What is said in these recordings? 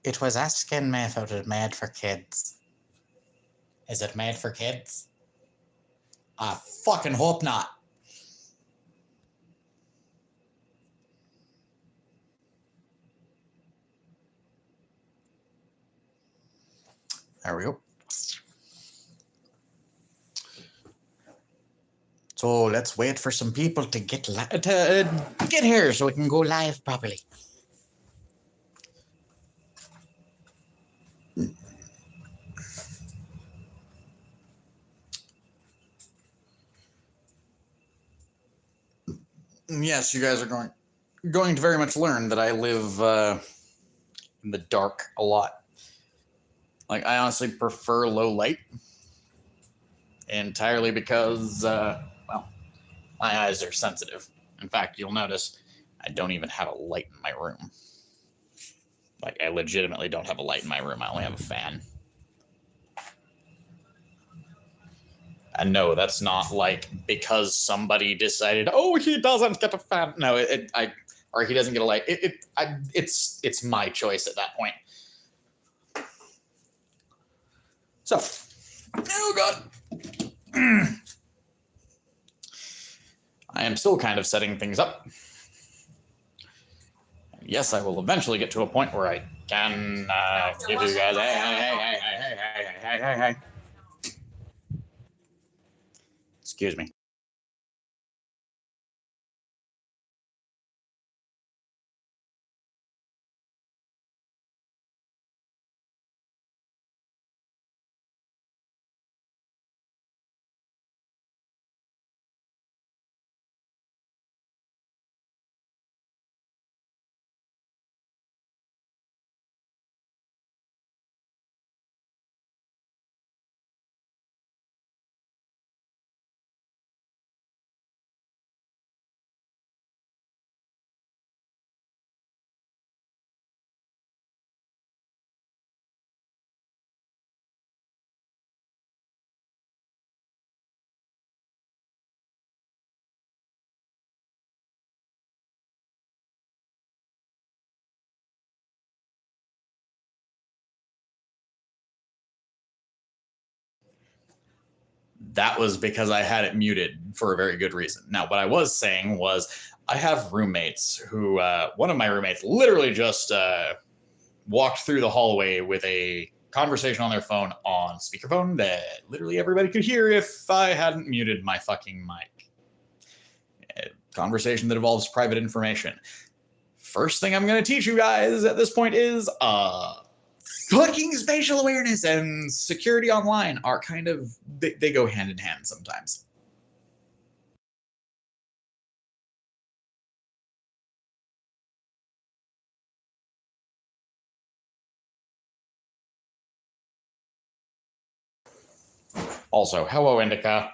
It was asking me if it was made for kids. Is it made for kids? I fucking hope not. There we go. So let's wait for some people to get here so we can go live properly. Yes, you guys are going to very much learn that I live in the dark a lot. Like, I honestly prefer low light entirely because, well, my eyes are sensitive. In fact, you'll notice I don't even have a light in my room. Like, I legitimately don't have a light in my room. I only have a fan. And no, that's not like because somebody decided, oh, he doesn't get a fan. No, or he doesn't get a light. It's my choice at that point. So, oh god, I am still kind of setting things up. Yes, I will eventually get to a point where I can give you guys hey. Excuse me. That was because I had it muted for a very good reason. Now, what I was saying was I have roommates who, one of my roommates literally just walked through the hallway with a conversation on their phone on speakerphone that literally everybody could hear if I hadn't muted my fucking mic. A conversation that involves private information. First thing I'm going to teach you guys at this point is fucking spatial awareness and security online are kind of, they go hand in hand sometimes. Also, hello, Indica.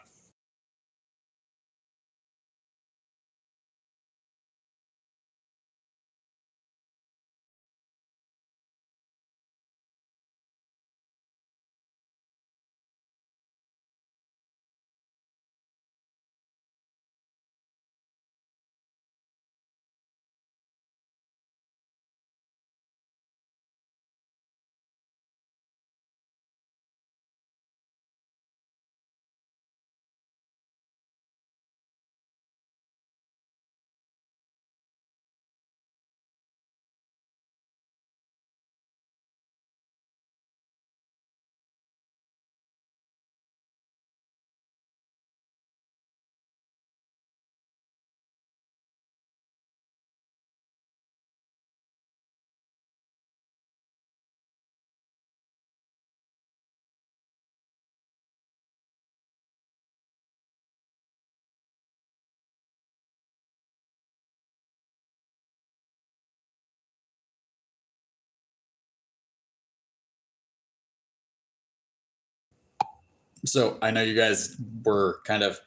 So I know you guys were kind of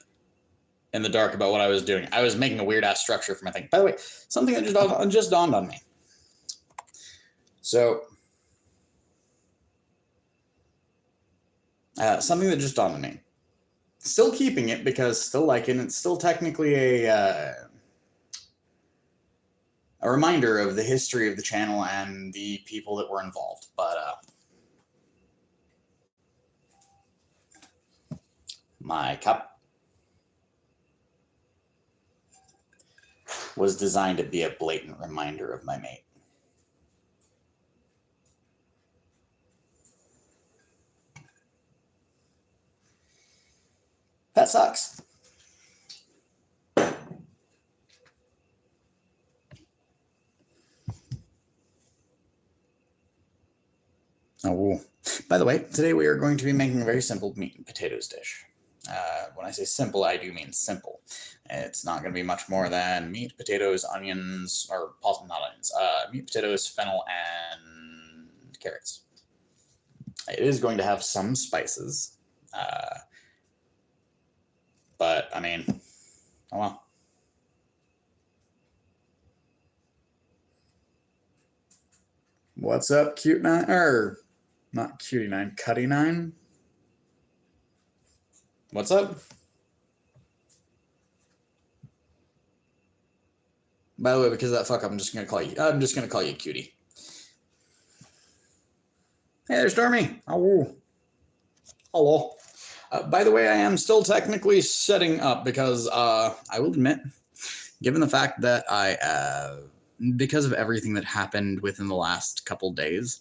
in the dark about what I was doing. I was making a weird ass structure for my thing. By the way, something that just dawned on me. So, something that just dawned on me. Still keeping it because still liking it. Still technically a a reminder of the history of the channel and the people that were involved. But my cup was designed to be a blatant reminder of my mate. That sucks. Oh, by the way, today we are going to be making a very simple meat and potatoes dish. When I say simple, I do mean simple. It's not going to be much more than meat, potatoes, onions, or possibly not onions, meat, potatoes, fennel, and carrots. It is going to have some spices, but I mean, oh well. What's up, cute nine? Or not cutie nine, cutty nine? What's up? By the way, because of that fuck up, I'm just gonna call you cutie. Hey there, Stormy. Oh, hello. By the way, I am still technically setting up because I will admit, given the fact that because of everything that happened within the last couple days,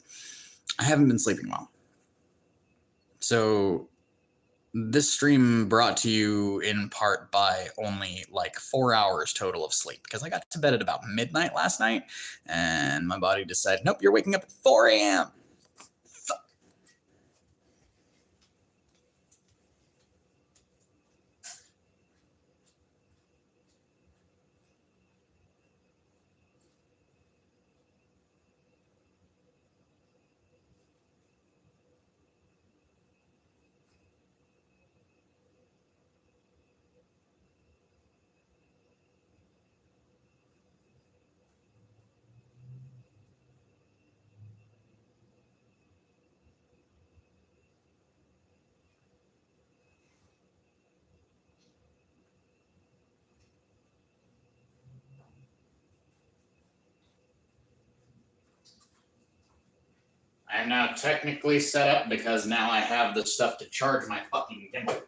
I haven't been sleeping well. So this stream brought to you in part by only like 4 hours total of sleep, because I got to bed at about midnight last night and my body decided, nope, you're waking up at 4 a.m. I am now technically set up because now I have the stuff to charge my fucking gimbal.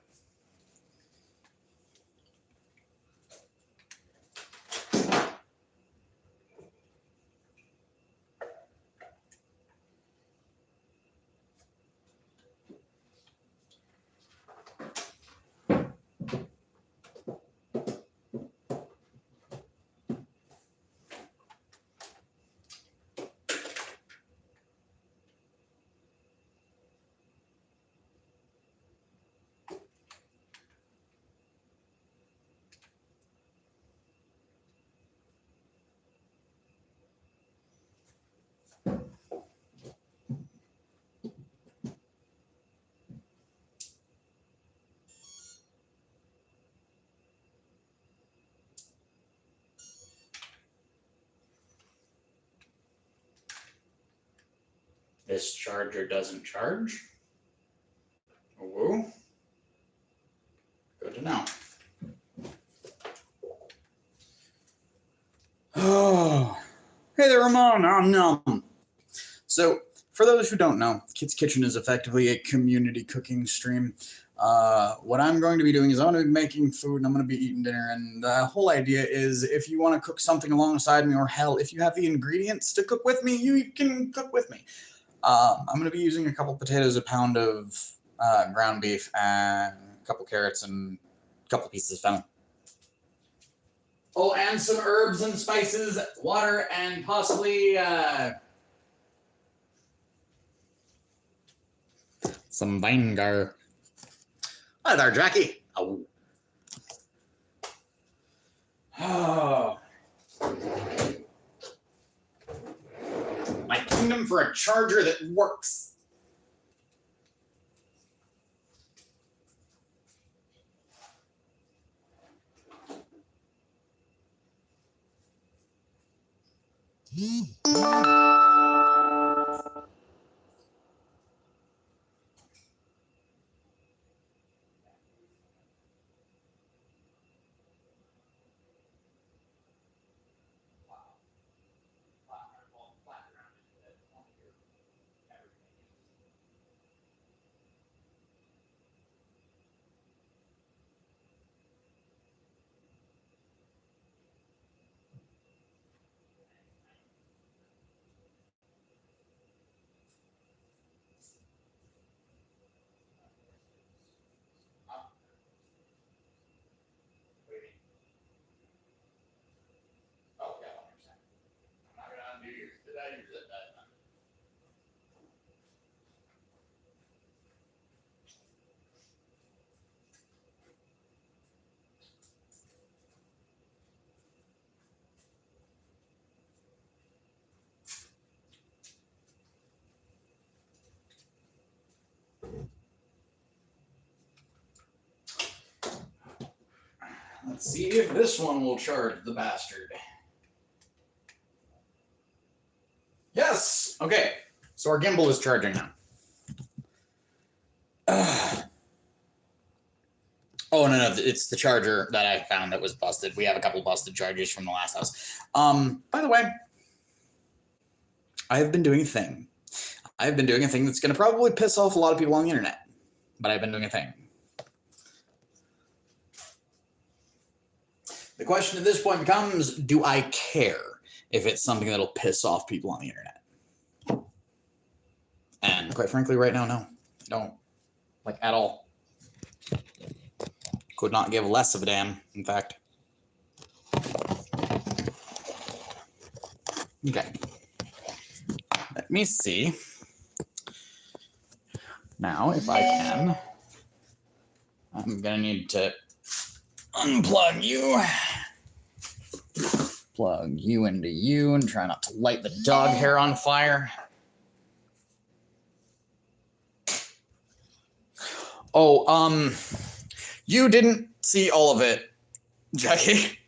This charger doesn't charge. Whoa. Good to know. Oh, hey there, Ramon. Oh, no. So, for those who don't know, Kit's Kitchen is effectively a community cooking stream. What I'm going to be doing is I'm going to be making food and I'm going to be eating dinner. And the whole idea is if you want to cook something alongside me, or hell, if you have the ingredients to cook with me, you can cook with me. I'm going to be using a couple potatoes, a pound of ground beef, and a couple carrots, and a couple pieces of fennel. Oh, and some herbs and spices, water, and possibly some vinegar. Hi there, Jackie. Oh. Oh. My kingdom for a charger that works. Let's see if this one will charge the bastard. Yes! Okay, so our gimbal is charging now. Oh, no, it's the charger that I found that was busted. We have a couple busted chargers from the last house. By the way, I have been doing a thing. I've been doing a thing that's going to probably piss off a lot of people on the internet, but I've been doing a thing. The question at this point becomes, do I care if it's something that'll piss off people on the internet? And quite frankly, right now, no. I don't. Like, at all. Could not give less of a damn, in fact. Okay. Let me see. Now, if I can, I'm going to need to unplug you. Plug you into you and try not to light the dog hair on fire. Oh, you didn't see all of it, Jackie.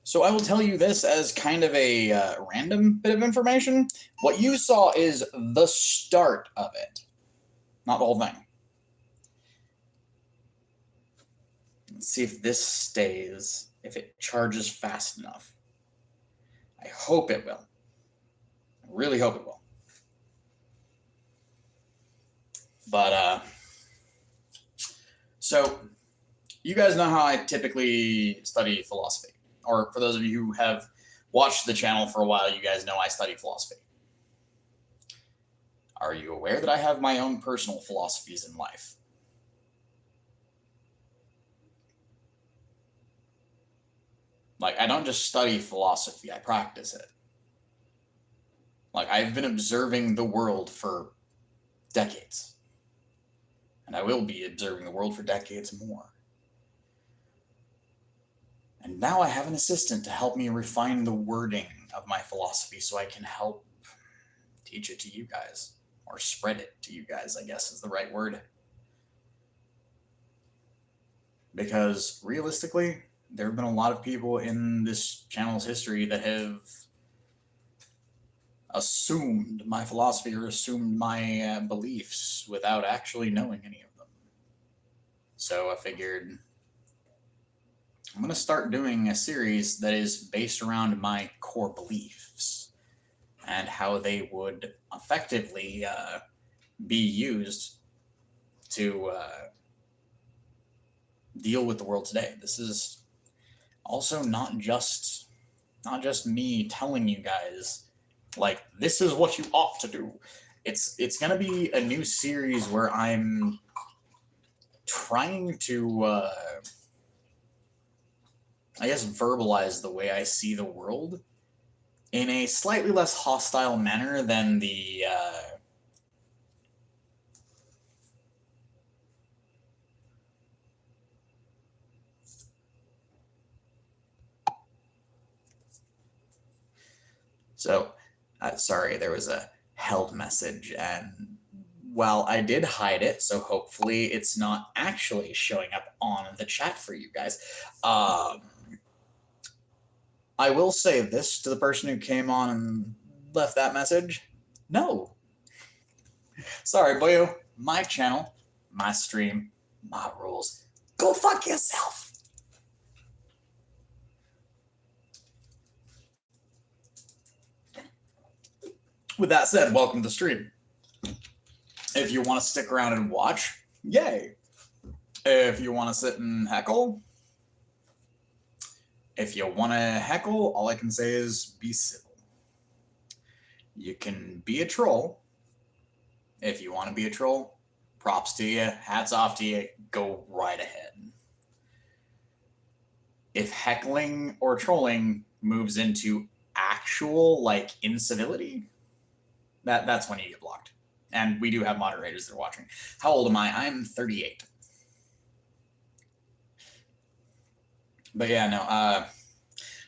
So I will tell you this as kind of a random bit of information. What you saw is the start of it, not the whole thing. Let's see if this stays, if it charges fast enough. I hope it will. I really hope it will. But, so you guys know how I typically study philosophy. Or for those of you who have watched the channel for a while, you guys know I study philosophy. Are you aware that I have my own personal philosophies in life? Like, I don't just study philosophy, I practice it. Like, I've been observing the world for decades. And I will be observing the world for decades more. And now I have an assistant to help me refine the wording of my philosophy so I can help teach it to you guys. Or spread it to you guys, I guess is the right word. Because realistically, there have been a lot of people in this channel's history that have assumed my philosophy or assumed my beliefs without actually knowing any of them. So I figured I'm going to start doing a series that is based around my core beliefs and how they would effectively be used to deal with the world today. This is also not just me telling you guys, like, this is what you ought to do. It's going to be a new series where I'm trying to I guess verbalize the way I see the world in a slightly less hostile manner than the sorry, there was a held message, and well, I did hide it, so hopefully it's not actually showing up on the chat for you guys. I will say this to the person who came on and left that message. No. Sorry, boyo. My channel, my stream, my rules. Go fuck yourself. With that said, welcome to the stream. If you want to stick around and watch, yay. If you want to sit and heckle, if you want to heckle, all I can say is be civil. You can be a troll. If you want to be a troll, props to you, hats off to you, go right ahead. If heckling or trolling moves into actual, like, incivility, that's when you get blocked. And we do have moderators that are watching. How old am I? I'm 38. But yeah, no,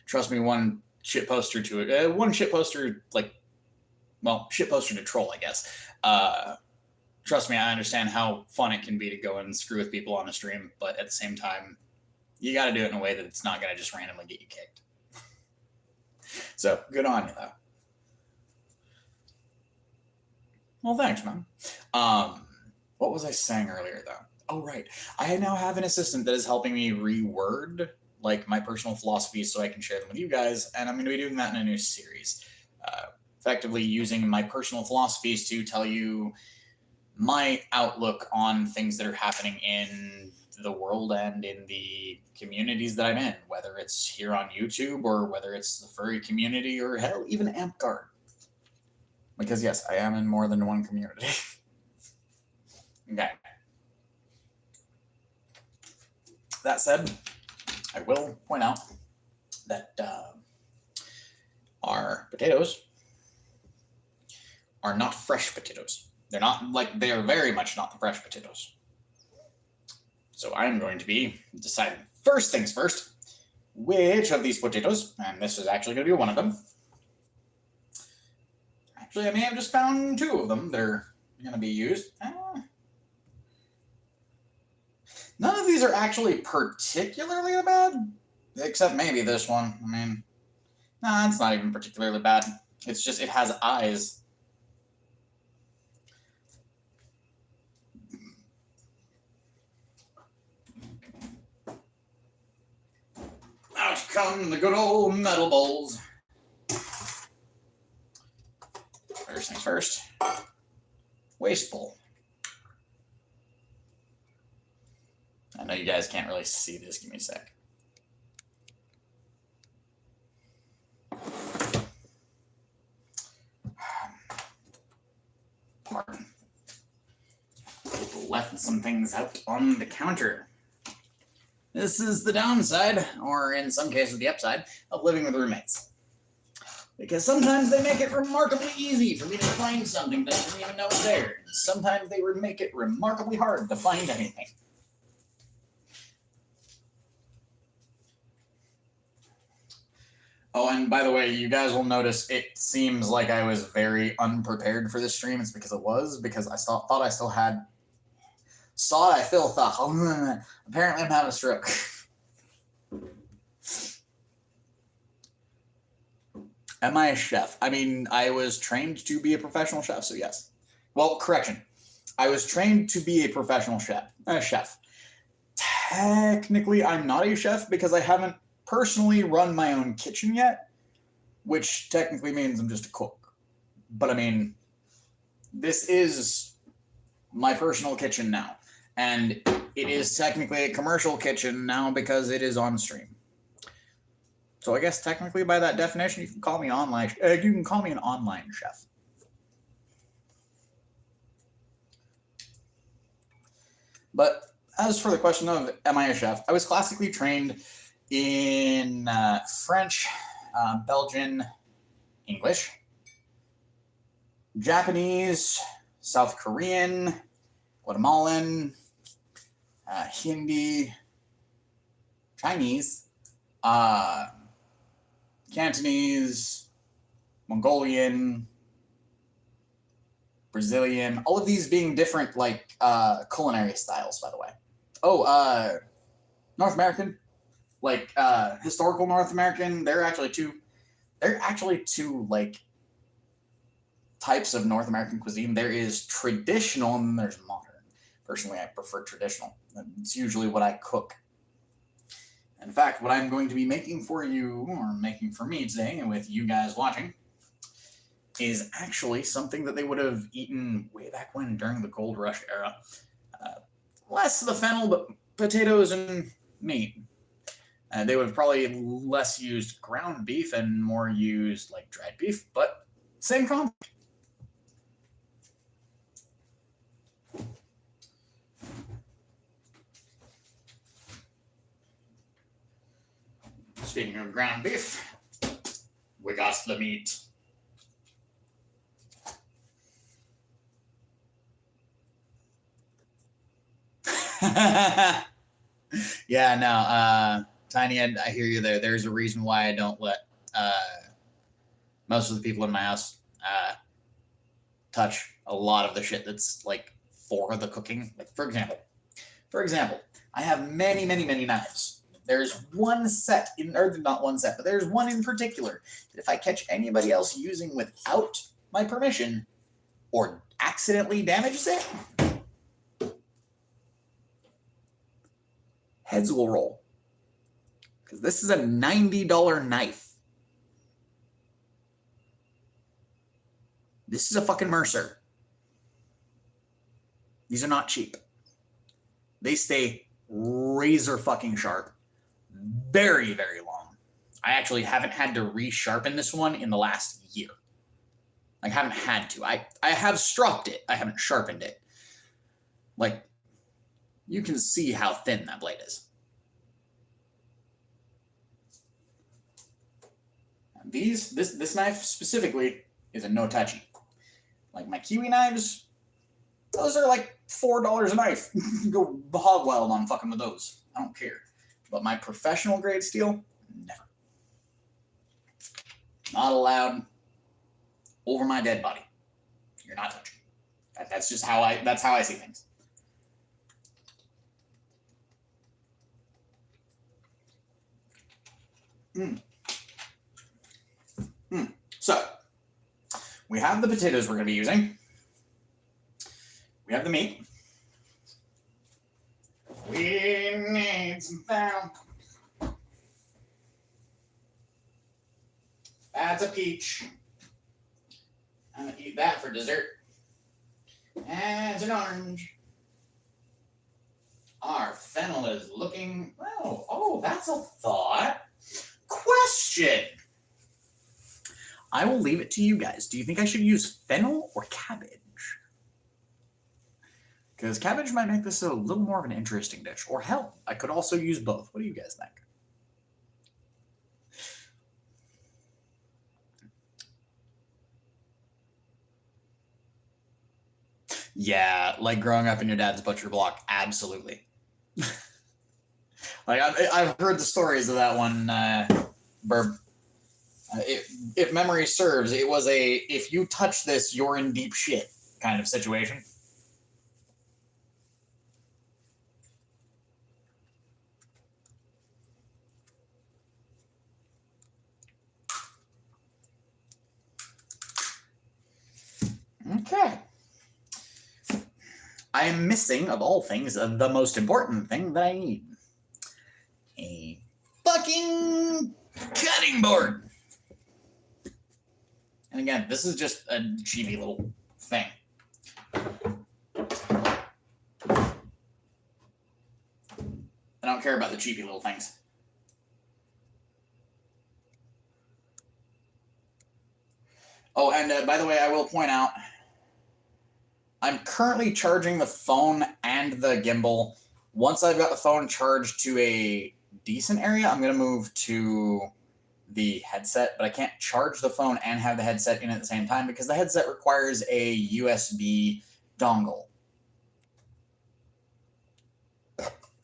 trust me, one shit poster, like, well, shitposter to troll, I guess. Trust me, I understand how fun it can be to go and screw with people on a stream, but at the same time, you got to do it in a way that it's not going to just randomly get you kicked. So, good on you, though. Well, thanks, man. What was I saying earlier, though? Oh, right. I now have an assistant that is helping me reword, like, my personal philosophies so I can share them with you guys, and I'm going to be doing that in a new series. Effectively using my personal philosophies to tell you my outlook on things that are happening in the world and in the communities that I'm in, whether it's here on YouTube or whether it's the furry community or hell, even Amtgard. Because yes, I am in more than one community. Okay. That said, I will point out that our potatoes are not fresh potatoes. They're not like, they are very much not the fresh potatoes. So I'm going to be deciding first things first, which of these potatoes, and this is actually going to be one of them. Actually, I may have just found two of them that are going to be used. None of these are actually particularly bad, except maybe this one. I mean, nah, it's not even particularly bad. It's just, it has eyes. Out come the good old metal bowls. First things first. Waste bowl. I know you guys can't really see this. Give me a sec. Pardon. Left some things out on the counter. This is the downside, or in some cases the upside, of living with roommates. Because sometimes they make it remarkably easy for me to find something that I didn't even know was there. Sometimes they would make it remarkably hard to find anything. Oh, and by the way, you guys will notice it seems like I was very unprepared for this stream. It's because it was, because I thought I still had... Saw I feel thought. Apparently I'm having a stroke. Am I a chef? I mean, I was trained to be a professional chef, so yes. Well, correction. I was trained to be a professional chef. Technically, I'm not a chef because I haven't personally run my own kitchen yet, which technically means I'm just a cook. But I mean, this is my personal kitchen now. And it is technically a commercial kitchen now because it is on stream. So I guess technically by that definition, you can call me online. You can call me an online chef. But as for the question of am I a chef, I was classically trained in French, Belgian, English, Japanese, South Korean, Guatemalan, Hindi, Chinese, Cantonese, Mongolian, Brazilian, all of these being different, like, culinary styles, by the way. Oh, North American, like, historical North American, there are actually two, like, types of North American cuisine. There is traditional and then there's modern. Personally, I prefer traditional. It's usually what I cook. In fact, what I'm going to be making for you, or making for me today, and with you guys watching, is actually something that they would have eaten way back when, during the Gold Rush era. Less the fennel, but potatoes and meat. They would have probably less used ground beef and more used, like, dried beef, but same concept. Speaking of ground beef, we got the meat. Yeah, no, Tiny, I hear you there. There's a reason why I don't let most of the people in my house touch a lot of the shit that's like for the cooking. Like for example, I have many knives. There's one set or not one set, but there's one in particular that if I catch anybody else using without my permission or accidentally damages it, heads will roll. Because this is a $90 knife. This is a fucking Mercer. These are not cheap. They stay razor fucking sharp. Very, very long. I actually haven't had to resharpen this one in the last year. I haven't had to. I have stropped it. I haven't sharpened it. Like, you can see how thin that blade is. This knife specifically is a no touchy. Like my Kiwi knives, those are like $4 a knife. Go hog wild on fucking with those. I don't care. But my professional grade steel, never. Not allowed over my dead body. You're not touching. That's just how I see things. So, we have the potatoes we're going to be using. We have the meat. We need some fennel. That's a peach. I'm going to eat that for dessert. That's an orange. Our fennel is looking... Oh, that's a thought. Question. I will leave it to you guys. Do you think I should use fennel or cabbage? Because cabbage might make this a little more of an interesting dish. Or hell, I could also use both. What do you guys think? Yeah, like growing up in your dad's butcher block, absolutely. Like I've heard the stories of that one, Burb. If memory serves, it was a if you touch this, you're in deep shit kind of situation. Okay. I am missing, of all things, the most important thing that I need. A fucking cutting board. And again, this is just a cheapy little thing. I don't care about the cheapy little things. Oh, and by the way, I will point out, I'm currently charging the phone and the gimbal. Once I've got the phone charged to a decent area, I'm going to move to the headset, but I can't charge the phone and have the headset in at the same time because the headset requires a USB dongle.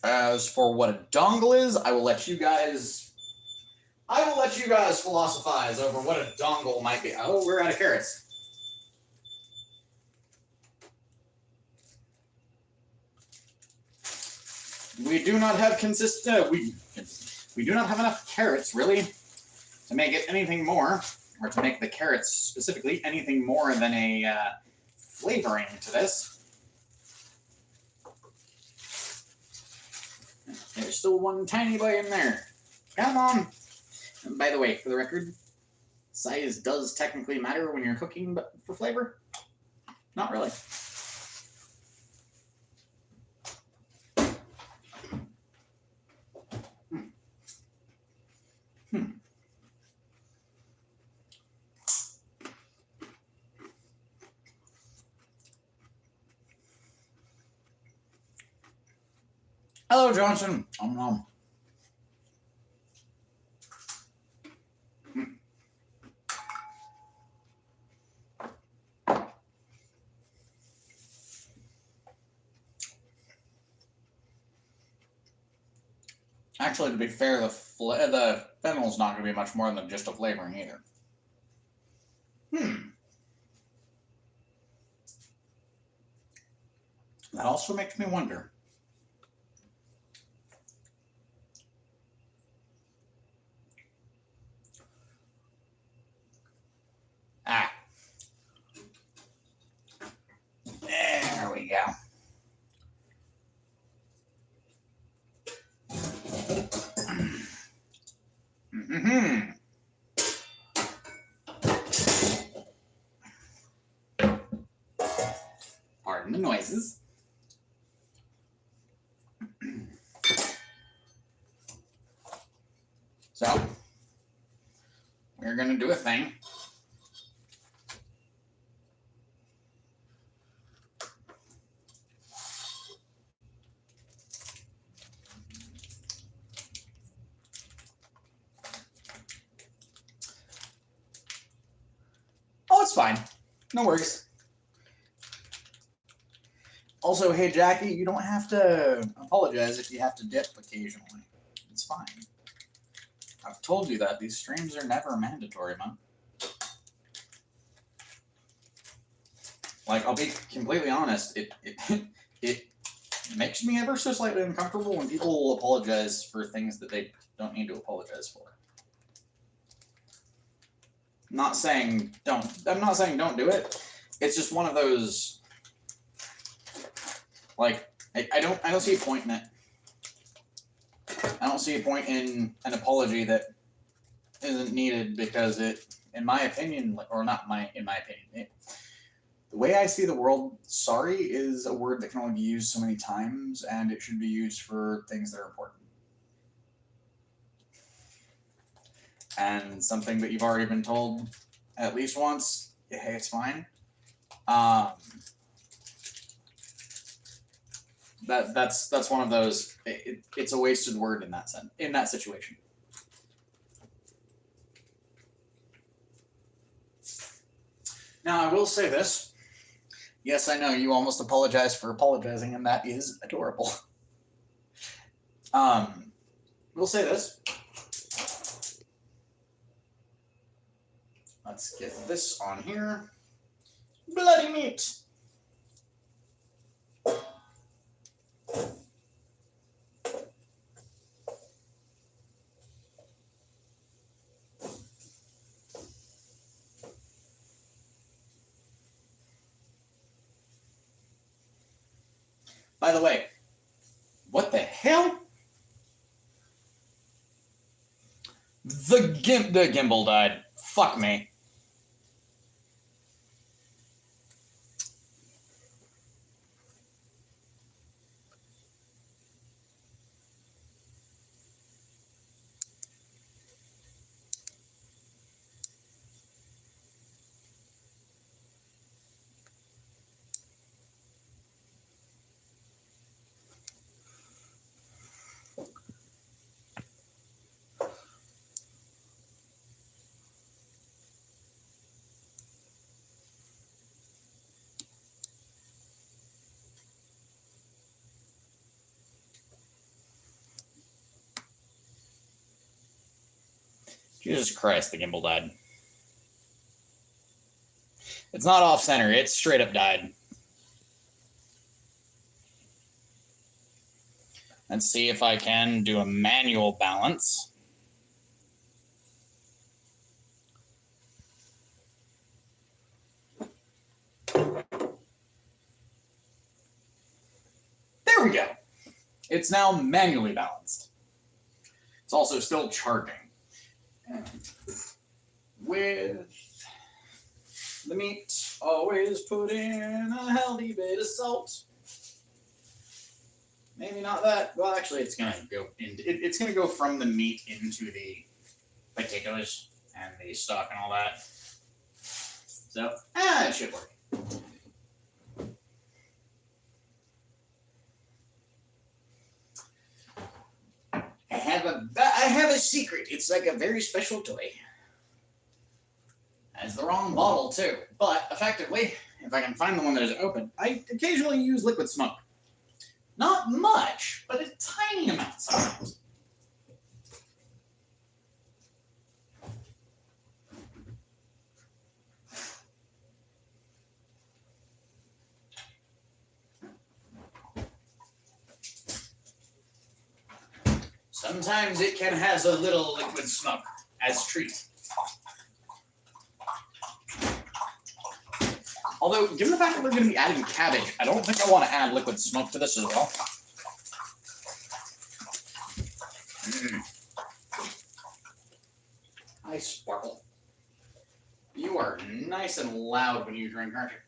As for what a dongle is, I will let you guys philosophize over what a dongle might be. Oh, we're out of carrots. We do not have we do not have enough carrots, really, to make it anything more, or to make the carrots specifically anything more than a flavoring to this. There's still one tiny boy in there. Come on. And by the way, for the record, size does technically matter when you're cooking, but for flavor, not really. Hello, Johnson. Actually, to be fair, the fennel's not going to be much more than just a flavoring either. That also makes me wonder. Ah. There we go. Mm-hmm. Pardon the noises. So, we're going to do a thing. Oh, it's fine. No worries. Also, hey, Jackie, you don't have to apologize if you have to dip occasionally. It's fine. I've told you that these streams are never mandatory, man. Like, I'll be completely honest, it makes me ever so slightly uncomfortable when people apologize for things that they don't need to apologize for. I'm not saying don't do it. It's just one of those, like, I don't see a point in it. I don't see a point in an apology that isn't needed because it, in my opinion, or not in my opinion, the way I see the world, sorry is a word that can only be used so many times, and it should be used for things that are important. And something that you've already been told at least once, hey, it's fine. That's one of those. It's a wasted word in that sense, in that situation. Now, I will say this. Yes, I know you almost apologized for apologizing, and that is adorable. We'll say this. Let's get this on here. Bloody meat. By the way, what the hell? The gimbal died. Fuck me. Jesus Christ, the gimbal died. It's not off center, it straight up died. Let's see if I can do a manual balance. There we go. It's now manually balanced. It's also still charging. And with the meat, always put in a healthy bit of salt. Maybe not that. Well, actually, it's gonna go into it's gonna go from the meat into the potatoes and the stock and all that. So, it should work. I have a secret. It's like a very special toy. Has the wrong bottle too, but effectively, if I can find the one that is open, I occasionally use liquid smoke. Not much, but a tiny amount sometimes. sometimes it can has a little liquid smoke as treat. Although, given the fact that we're going to be adding cabbage, I don't think I want to add liquid smoke to this as well. Hi, Sparkle. You are nice and loud when you drink, aren't you?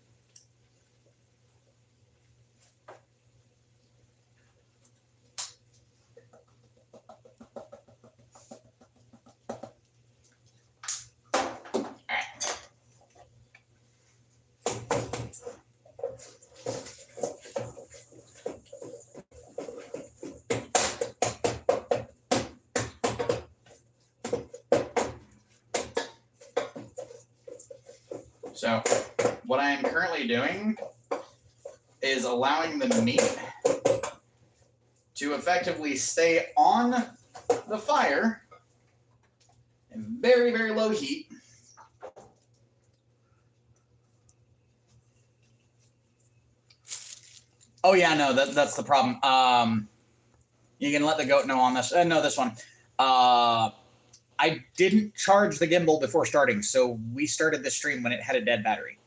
So, what I am currently doing is allowing the meat to effectively stay on the fire in very, very low heat. Oh yeah, no, that's the problem. You can let the goat know on this. No, this one. I didn't charge the gimbal before starting, so we started the stream when it had a dead battery.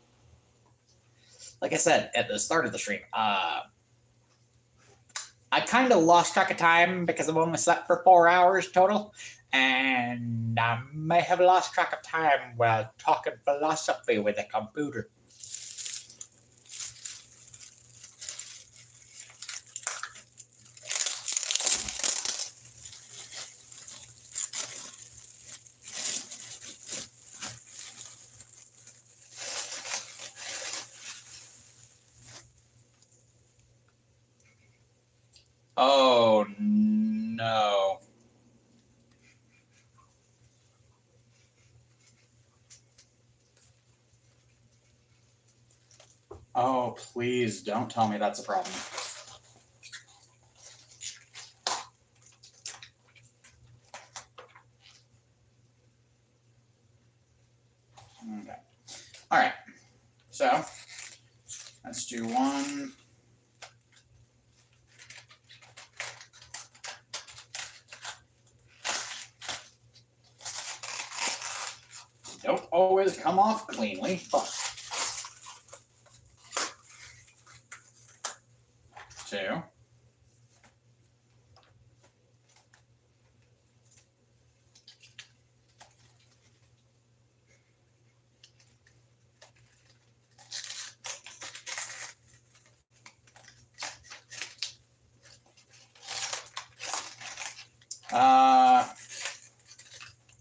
Like I said at the start of the stream, I kind of lost track of time because I've only slept for 4 hours total, and I may have lost track of time while talking philosophy with a computer. Oh, no. Oh, please don't tell me that's a problem. Okay. All right. So, let's do one. Don't always come off cleanly, but 2.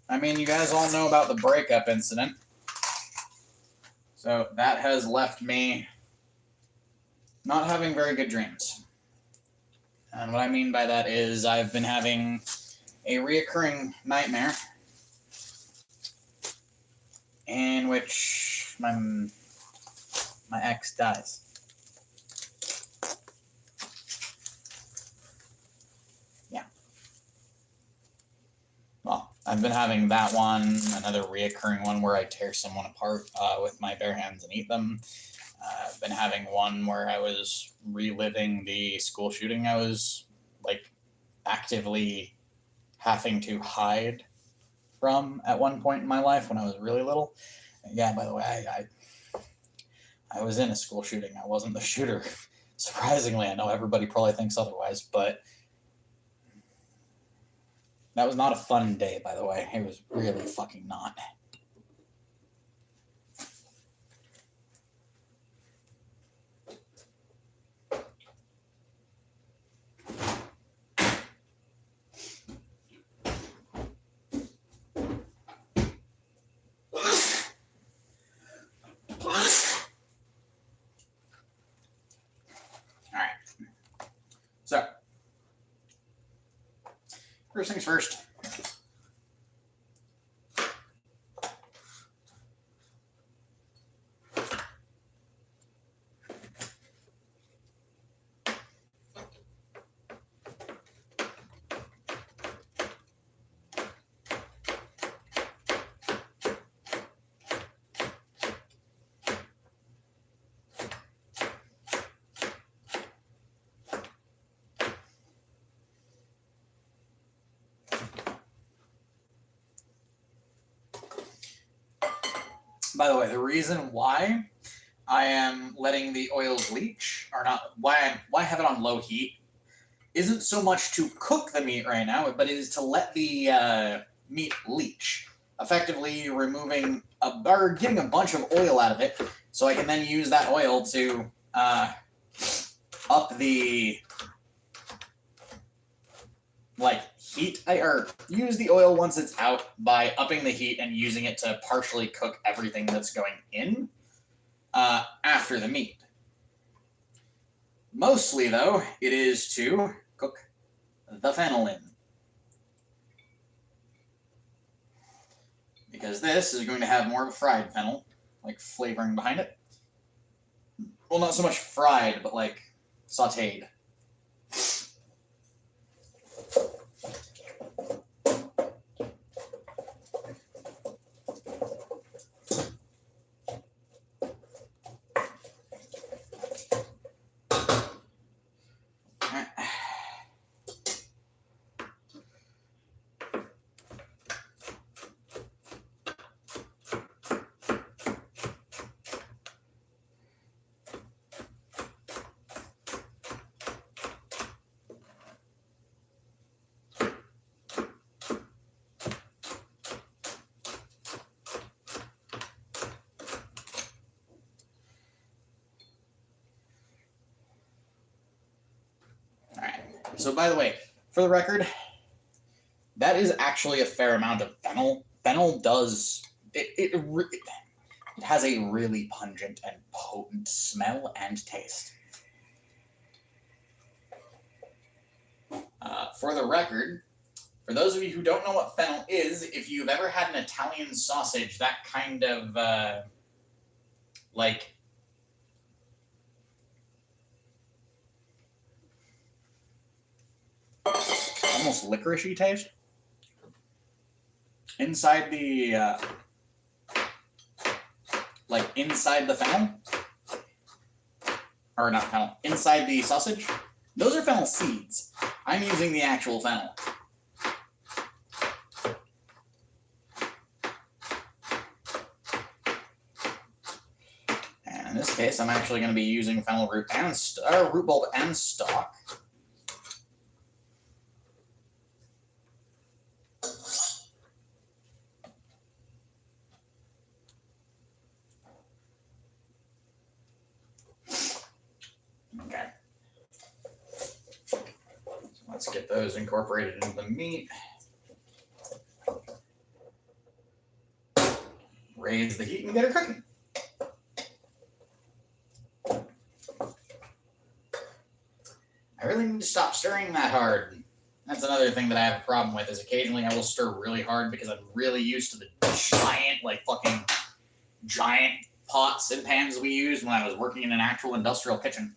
I mean, you guys all know about the breakup incident. So that has left me not having very good dreams. And what I mean by that is I've been having a reoccurring nightmare in which my ex dies. Yeah. Well, I've been having that one, another reoccurring one where I tear someone apart with my bare hands and eat them. I've been having one where I was reliving the school shooting I was, like, actively having to hide from at one point in my life when I was really little. And yeah, by the way, I was in a school shooting. I wasn't the shooter. Surprisingly, I know everybody probably thinks otherwise, but that was not a fun day, by the way. It was really fucking not. So, first things first. By the way, the reason why I am letting the oils leach, or not, why I have it on low heat, isn't so much to cook the meat right now, but it is to let the meat leach, effectively removing or getting a bunch of oil out of it, so I can then use that oil to up the heat, or use the oil once it's out by upping the heat and using it to partially cook everything that's going in after the meat. Mostly, though, it is to cook the fennel in. Because this is going to have more of a fried fennel, like flavoring behind it. Well, not so much fried, but like sauteed. So, by the way, for the record, that is actually a fair amount of fennel. Fennel does it has a really pungent and potent smell and taste. For the record, for those of you who don't know what fennel is, if you've ever had an Italian sausage, that kind of almost licoricey taste inside the inside the fennel, or not fennel, inside the sausage. Those are fennel seeds. I'm using the actual fennel. And in this case, I'm actually going to be using fennel root and root bulb and stalk. Okay. So let's get those incorporated into the meat. Raise the heat and get her cooking. I really need to stop stirring that hard. That's another thing that I have a problem with, is occasionally I will stir really hard because I'm really used to the giant pots and pans we used when I was working in an actual industrial kitchen.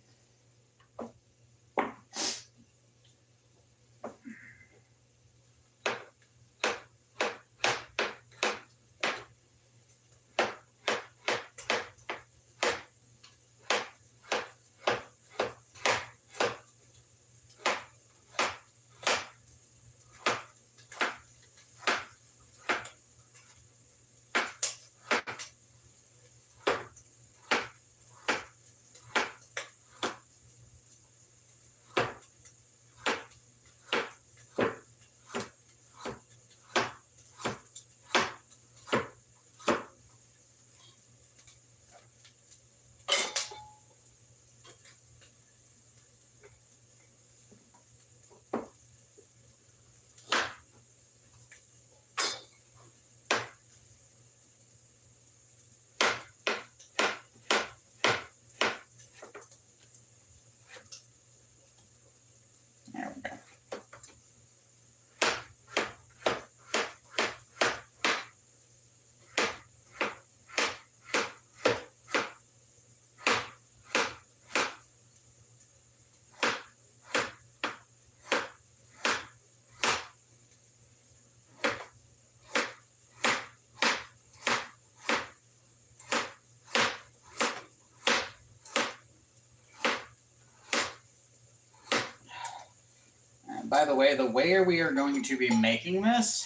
There we go. By the way we are going to be making this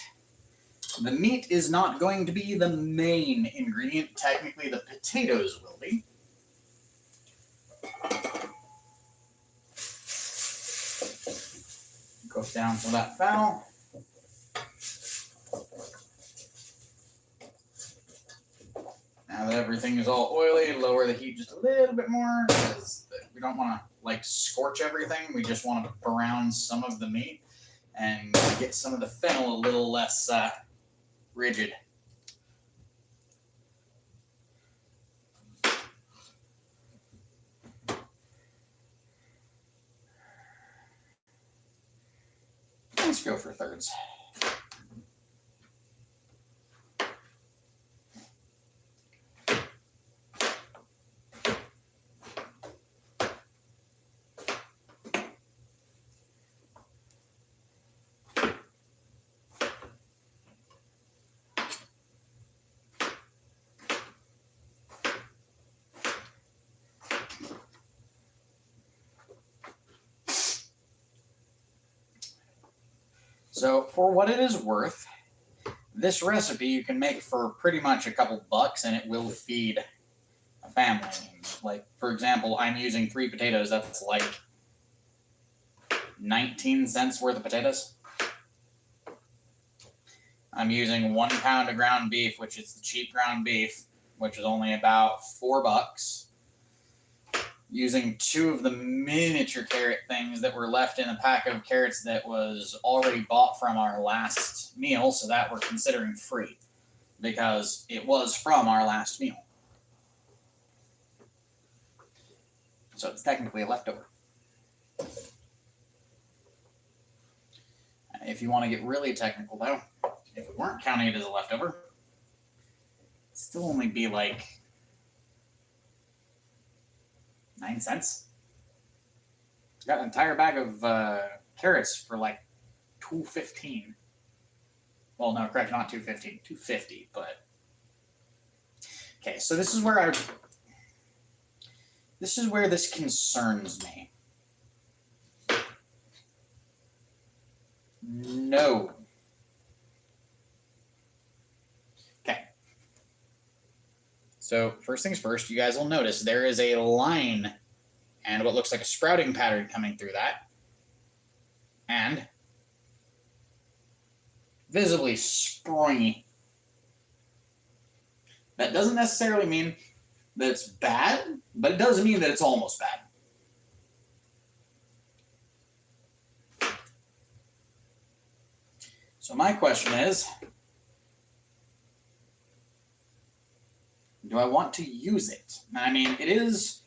The meat is not going to be the main ingredient. Technically, the potatoes will be. Cook down till that foul. Now that everything is all oily, lower the heat just a little bit more because we don't want to like scorch everything. We just want to brown some of the meat and get some of the fennel a little less rigid. Let's go for thirds. So for what it is worth, this recipe you can make for pretty much a couple bucks and it will feed a family. Like, for example, I'm using 3 potatoes. That's like 19 cents worth of potatoes. I'm using 1 pound of ground beef, which is the cheap ground beef, which is only about $4. Using 2 of the miniature carrot things that were left in a pack of carrots that was already bought from our last meal, so that we're considering free because it was from our last meal. So it's technically a leftover. If you want to get really technical though, if we weren't counting it as a leftover, it'd still only be like 9 cents. Got an entire bag of carrots for like $2.15. Well, no, correct, not $2.15, $2.50. But okay, so this is where this concerns me. No. Okay. So first things first, you guys will notice there is a line and what looks like a sprouting pattern coming through that. And visibly springy. That doesn't necessarily mean that it's bad, but it does mean that it's almost bad. So my question is, do I want to use it? I mean, it is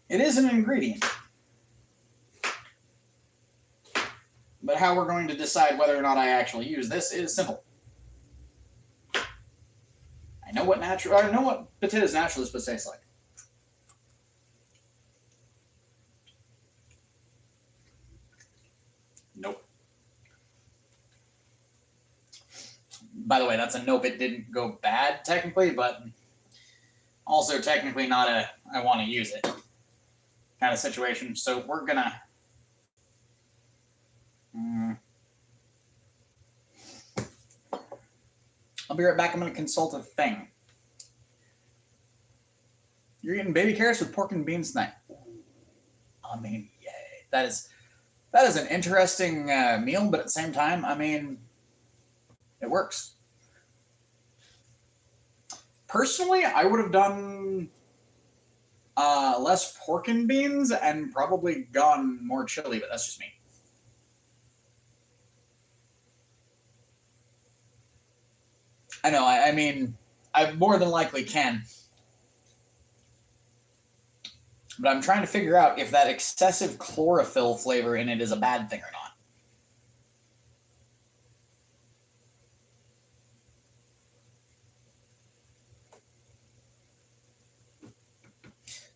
an ingredient. But how we're going to decide whether or not I actually use this is simple. I know what potatoes naturally supposed to taste like. Nope. By the way, that's a nope. It didn't go bad technically, but also technically not a I want to use it kind of situation. So we're gonna I'll be right back. I'm gonna consult a thing. You're eating baby carrots with pork and beans tonight. I mean, yay. That is an interesting meal, but at the same time, I mean, it works. Personally, I would have done less pork and beans and probably gone more chili, but that's just me. I know, I mean, I more than likely can. But I'm trying to figure out if that excessive chlorophyll flavor in it is a bad thing or not.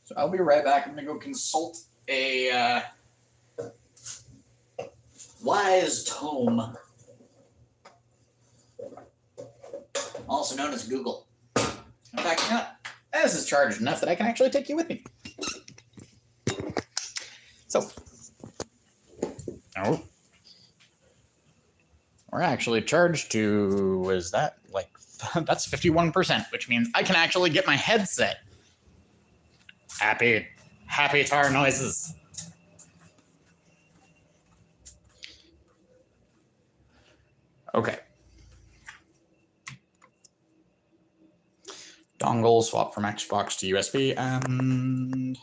So I'll be right back. I'm going to go consult a wise tome, also known as Google. In fact, you know what? This is charged enough that I can actually take you with me. So, we're actually charged to, is that like, that's 51%, which means I can actually get my headset. Happy tar noises. Okay. Dongle, swap from Xbox to USB, and...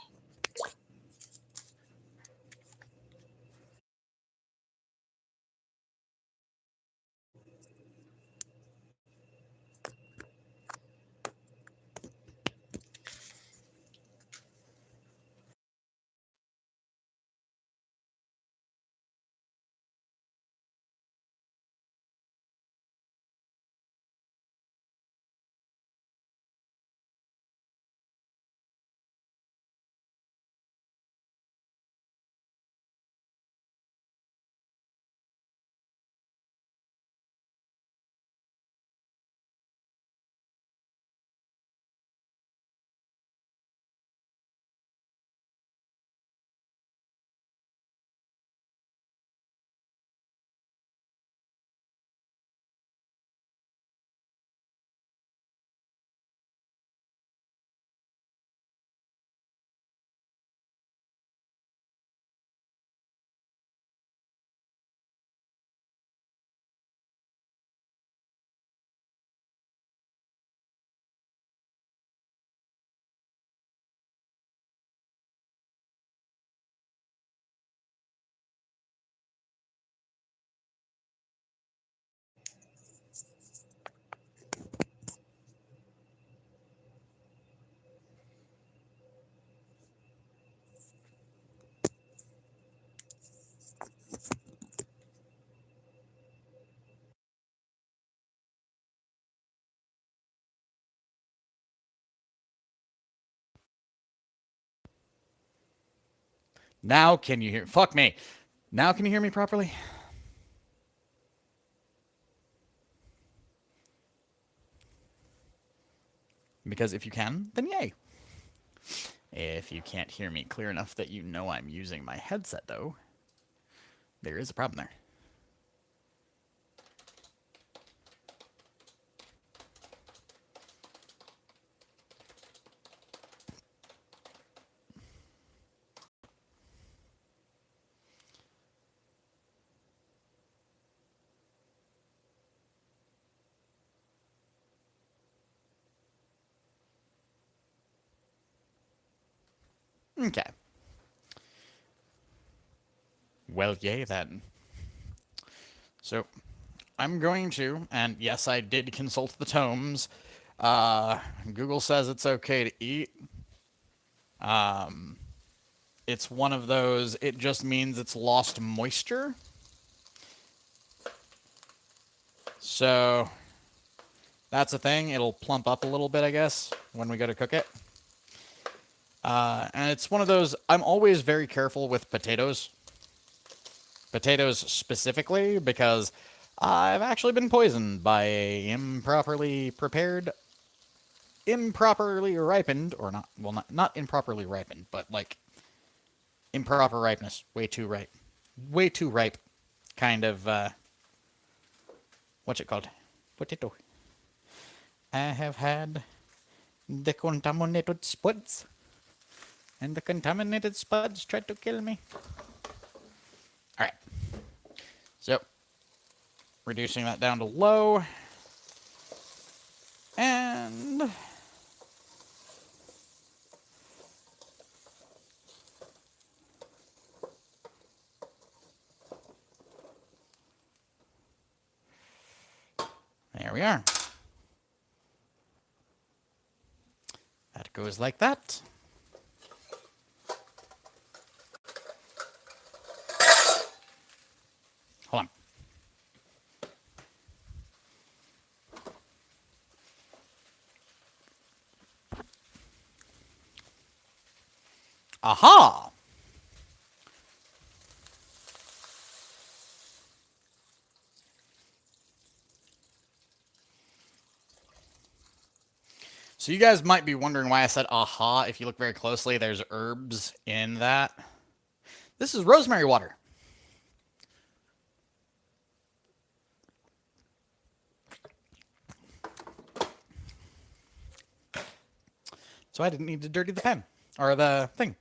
Now can you hear... Fuck me. Now can you hear me properly? Because if you can, then yay. If you can't hear me clear enough that you know I'm using my headset, though, there is a problem there. Okay. Well, yay then. So, I'm going to, and yes, I did consult the tomes. Google says it's okay to eat. It's one of those, it just means it's lost moisture. So, that's a thing. It'll plump up a little bit, I guess, when we go to cook it. And it's one of those, I'm always very careful with potatoes. Potatoes specifically, because I've actually been poisoned by a improperly prepared, improperly ripened, or not, well, not improperly ripened, but like improper ripeness, way too ripe, kind of, what's it called? Potato. I have had the contaminated spuds, and the contaminated spuds tried to kill me. Alright, so, reducing that down to low, and... there we are. That goes like that. Hold on. Aha! So you guys might be wondering why I said aha. If you look very closely, there's herbs in that. This is rosemary water. So I didn't need to dirty the pen. Or the thing.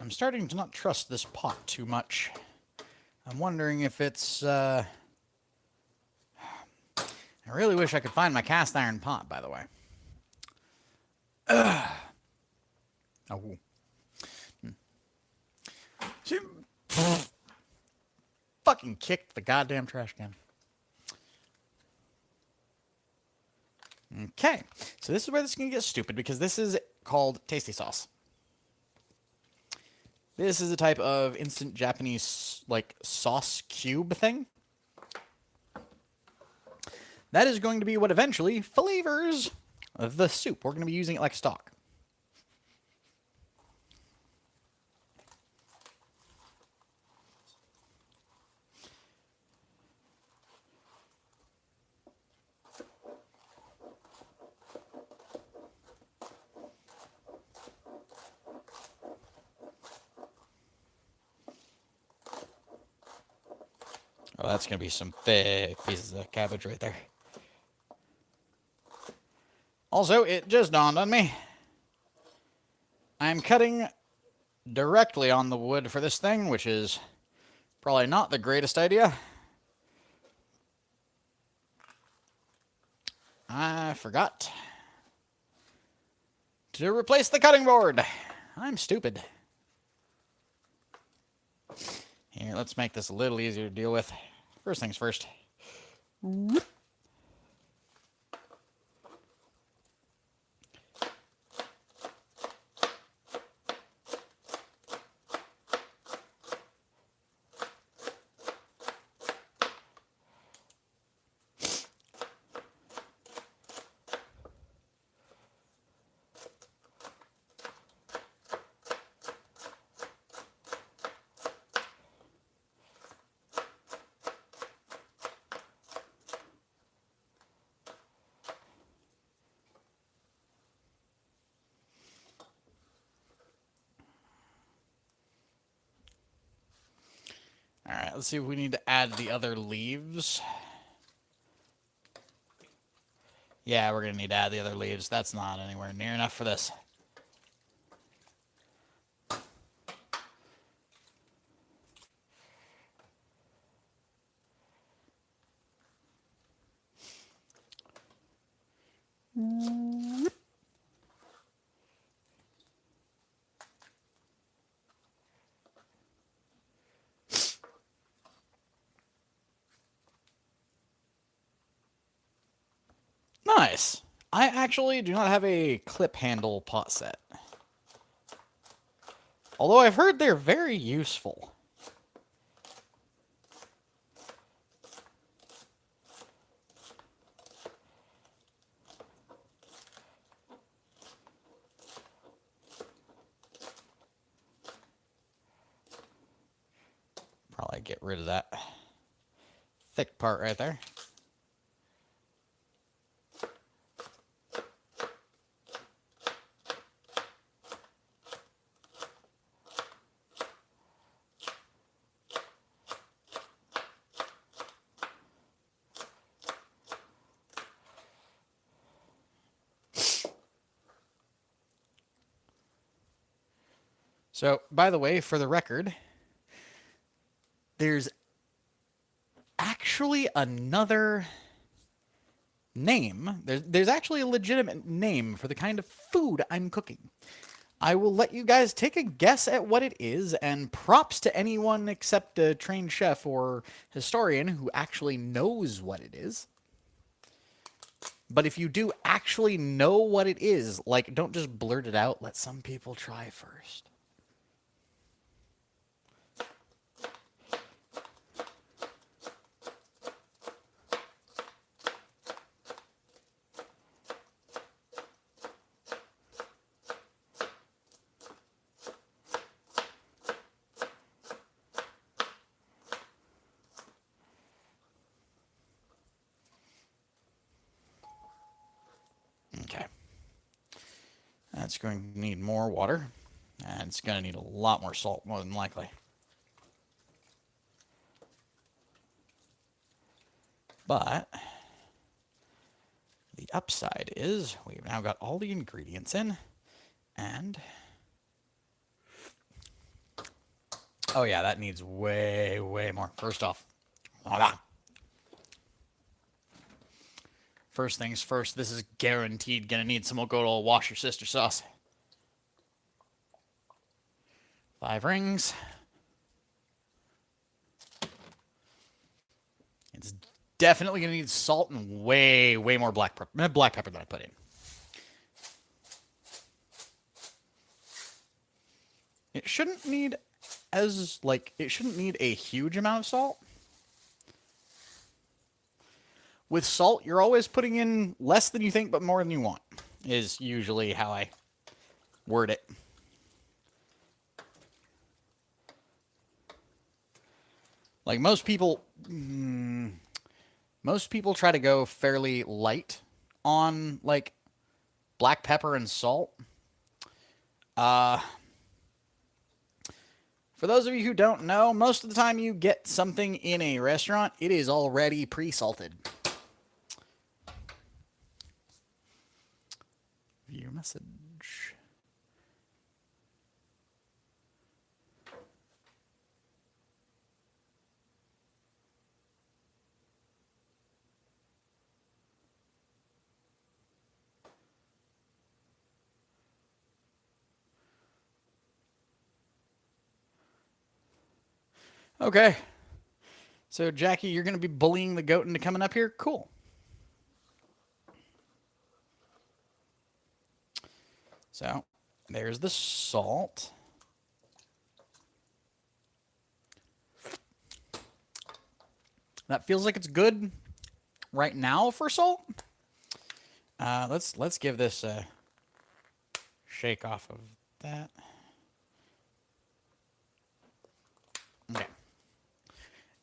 I'm starting to not trust this pot too much. I'm wondering if it's, I really wish I could find my cast iron pot, by the way. Oh. She fucking kicked the goddamn trash can. Okay, so this is where this is going to get stupid, because this is called tasty sauce. This is a type of instant Japanese, like, sauce cube thing. That is going to be what eventually flavors the soup. We're going to be using it like stock. Oh, that's going to be some thick pieces of cabbage right there. Also, it just dawned on me. I'm cutting directly on the wood for this thing, which is probably not the greatest idea. I forgot to replace the cutting board. I'm stupid. Here, let's make this a little easier to deal with. First things first. All right, let's see if we need to add the other leaves. Yeah, we're going to need to add the other leaves. That's not anywhere near enough for this. Nice. I actually do not have a clip handle pot set. Although I've heard they're very useful. Probably get rid of that thick part right there. So, by the way, for the record, there's actually another name. There's actually a legitimate name for the kind of food I'm cooking. I will let you guys take a guess at what it is, and props to anyone except a trained chef or historian who actually knows what it is. But if you do actually know what it is, like, don't just blurt it out. Let some people try first. Okay. That's going to need more water. And it's going to need a lot more salt, more than likely. But the upside is we've now got all the ingredients in. And... oh yeah, that needs way, way more. First off, first things first, this is guaranteed going to need some good old wash your sister sauce. 5 rings. It's definitely going to need salt and way, way more black pepper than I put in. It shouldn't need it shouldn't need a huge amount of salt. With salt, you're always putting in less than you think, but more than you want, is usually how I word it. Like most people try to go fairly light on like black pepper and salt. For those of you who don't know, most of the time you get something in a restaurant, it is already pre-salted. View message. Okay. So, Jackie, you're going to be bullying the goat into coming up here? Cool. So, there's the salt. That feels like it's good right now for salt. Let's give this a shake off of that. Okay.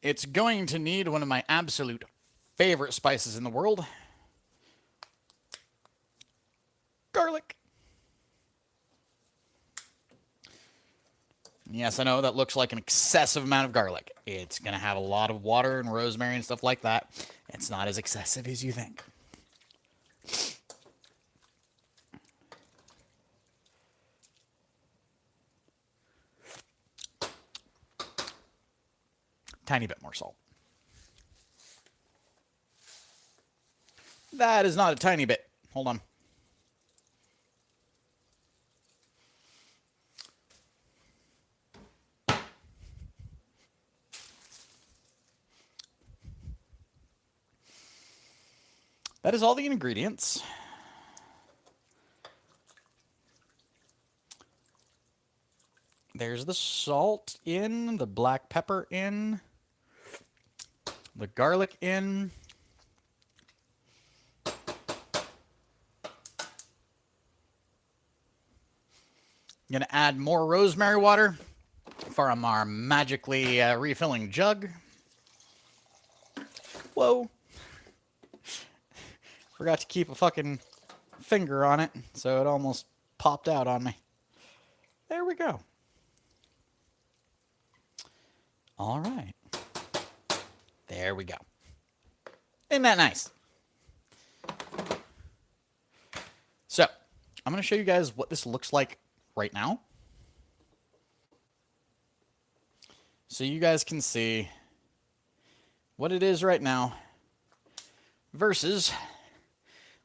It's going to need one of my absolute favorite spices in the world. Garlic. Yes, I know that looks like an excessive amount of garlic. It's going to have a lot of water and rosemary and stuff like that. It's not as excessive as you think. Tiny bit more salt. That is not a tiny bit. Hold on. That is all the ingredients. There's the salt in, the black pepper in, the garlic in. I'm going to add more rosemary water from our magically refilling jug. Whoa. Forgot to keep a fucking finger on it, so it almost popped out on me. There we go. All right. There we go. Isn't that nice? So, I'm going to show you guys what this looks like right now. So you guys can see what it is right now versus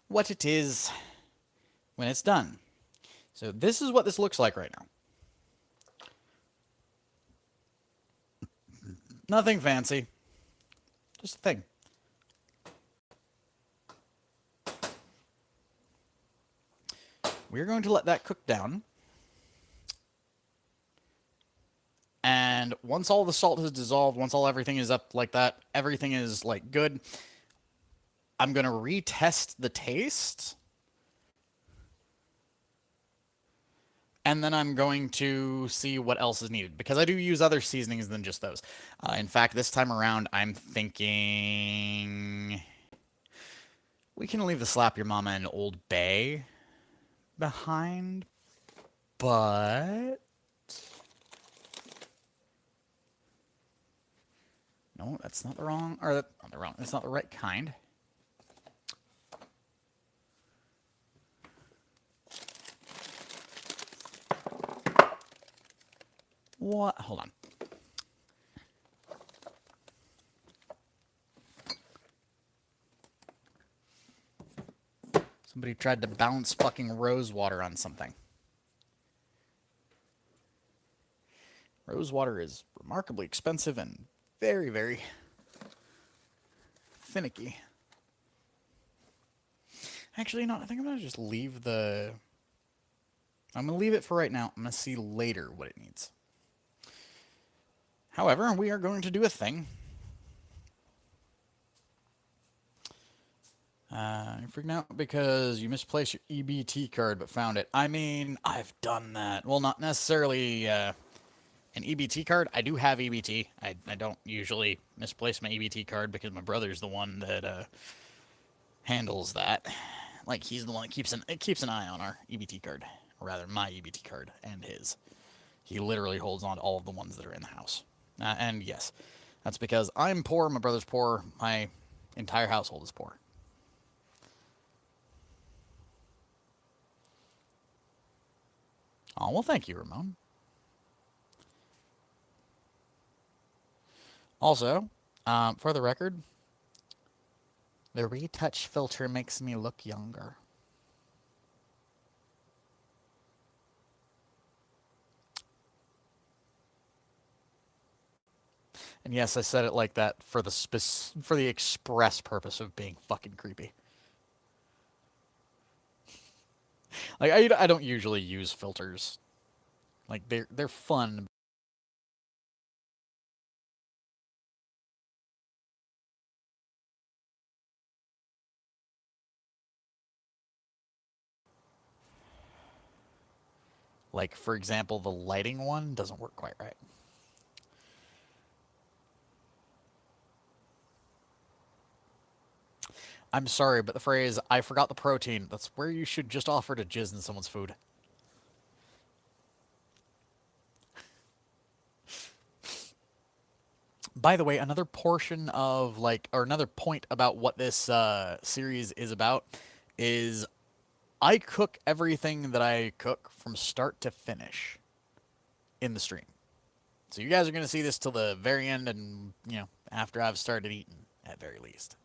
what it is when it's done. So this is what this looks like right now. Nothing fancy. Just a thing. We're going to let that cook down. And once all the salt has dissolved, once everything is up like that, everything is like good, I'm going to retest the taste. And then I'm going to see what else is needed, because I do use other seasonings than just those. In fact, this time around, I'm thinking we can leave the Slap Your Mama and Old Bay, behind, but no, that's not the wrong, or that, not the wrong, that's not the right kind. What? Hold on. Somebody tried to bounce fucking rose water on something. Rose water is remarkably expensive and very, very finicky. Actually, no, I think I'm going to just leave the... I'm going to leave it for right now. I'm going to see later what it needs. However, we are going to do a thing. You're freaking out because you misplaced your EBT card but found it. I mean, I've done that. Well, not necessarily an EBT card. I do have EBT. I don't usually misplace my EBT card because my brother's the one that handles that. Like, he's the one that keeps an eye on our EBT card. Or rather, my EBT card and his. He literally holds on to all of the ones that are in the house. And yes, that's because I'm poor, my brother's poor, my entire household is poor. Oh, well, thank you, Ramon. Also, for the record, the retouch filter makes me look younger. And yes, I said it like that for the express purpose of being fucking creepy. Like, I don't usually use filters. Like, they're fun. Like, for example, the lighting one doesn't work quite right. I'm sorry, but the phrase, I forgot the protein, that's where you should just offer to jizz in someone's food. By the way, another portion of, like, or another point about what this series is about is I cook everything that I cook from start to finish in the stream. So you guys are going to see this till the very end and, you know, after I've started eating, at very least.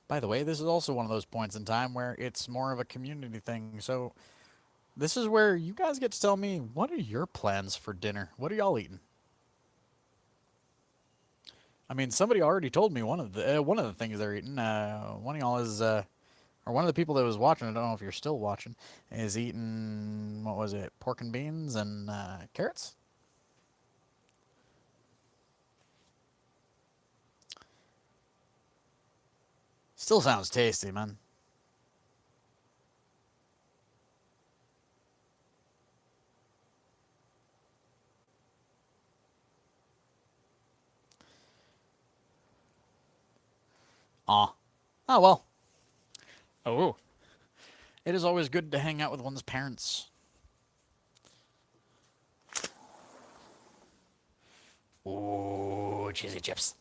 By the way, this is also one of those points in time where it's more of a community thing. So this is where you guys get to tell me, what are your plans for dinner? What are y'all eating? I mean, somebody already told me one of the things they're eating. One of y'all is, or one of the people that was watching, I don't know if you're still watching, is eating, what was it, pork and beans and carrots? Still sounds tasty, man. Aw. Oh, well. Oh. It is always good to hang out with one's parents. Ooh, cheesy chips.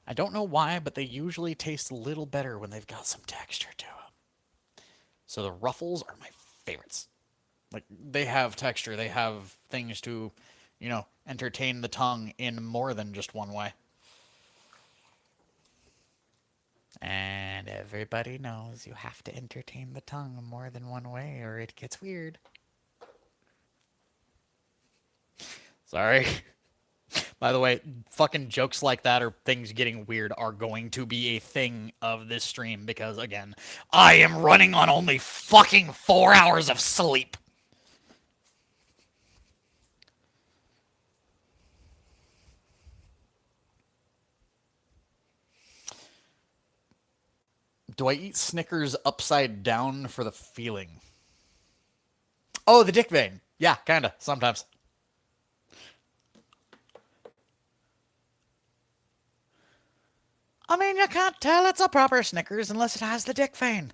I don't know why, but they usually taste a little better when they've got some texture to them. So the Ruffles are my favorites. Like, they have texture. They have things to, you know, entertain the tongue in more than just one way. And everybody knows you have to entertain the tongue more than one way or it gets weird. Sorry. By the way, fucking jokes like that or things getting weird are going to be a thing of this stream because, again, I am running on only fucking 4 hours of sleep. Do I eat Snickers upside down for the feeling? Oh, the dick vein. Yeah, kinda, sometimes. I mean, you can't tell it's a proper Snickers unless it has the dick vein.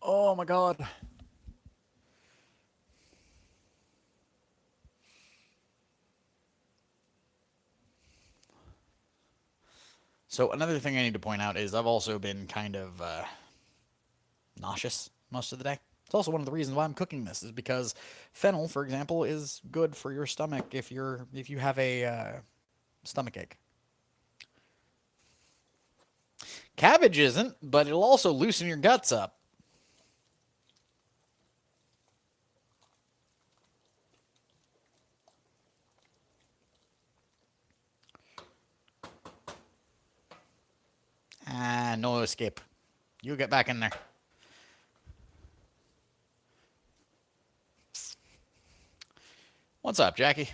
Oh my god. So another thing I need to point out is I've also been kind of nauseous most of the day. It's also one of the reasons why I'm cooking this is because fennel, for example, is good for your stomach if you have a stomach ache. Cabbage isn't, but it'll also loosen your guts up. Ah, no escape. You get back in there. What's up, Jackie?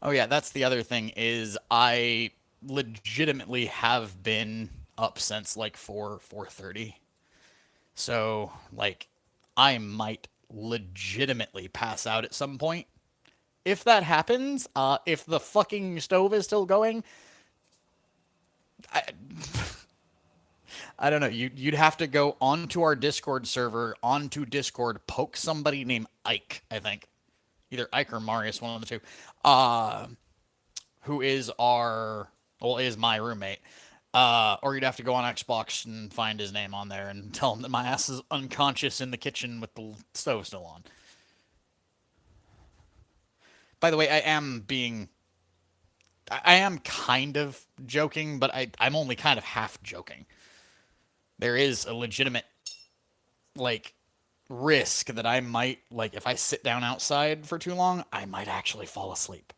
Oh yeah, that's the other thing is I legitimately have been up since like 4:30. So, like, I might legitimately pass out at some point. If that happens, if the fucking stove is still going, I, I don't know. You'd have to go onto our Discord server, onto Discord, poke somebody named Ike, I think. Either Ike or Marius, one of the two. Who is is my roommate. Or you'd have to go on Xbox and find his name on there and tell him that my ass is unconscious in the kitchen with the stove still on. By the way, I am kind of joking, but I'm only kind of half joking. There is a legitimate, like, risk that I might, like, if I sit down outside for too long, I might actually fall asleep.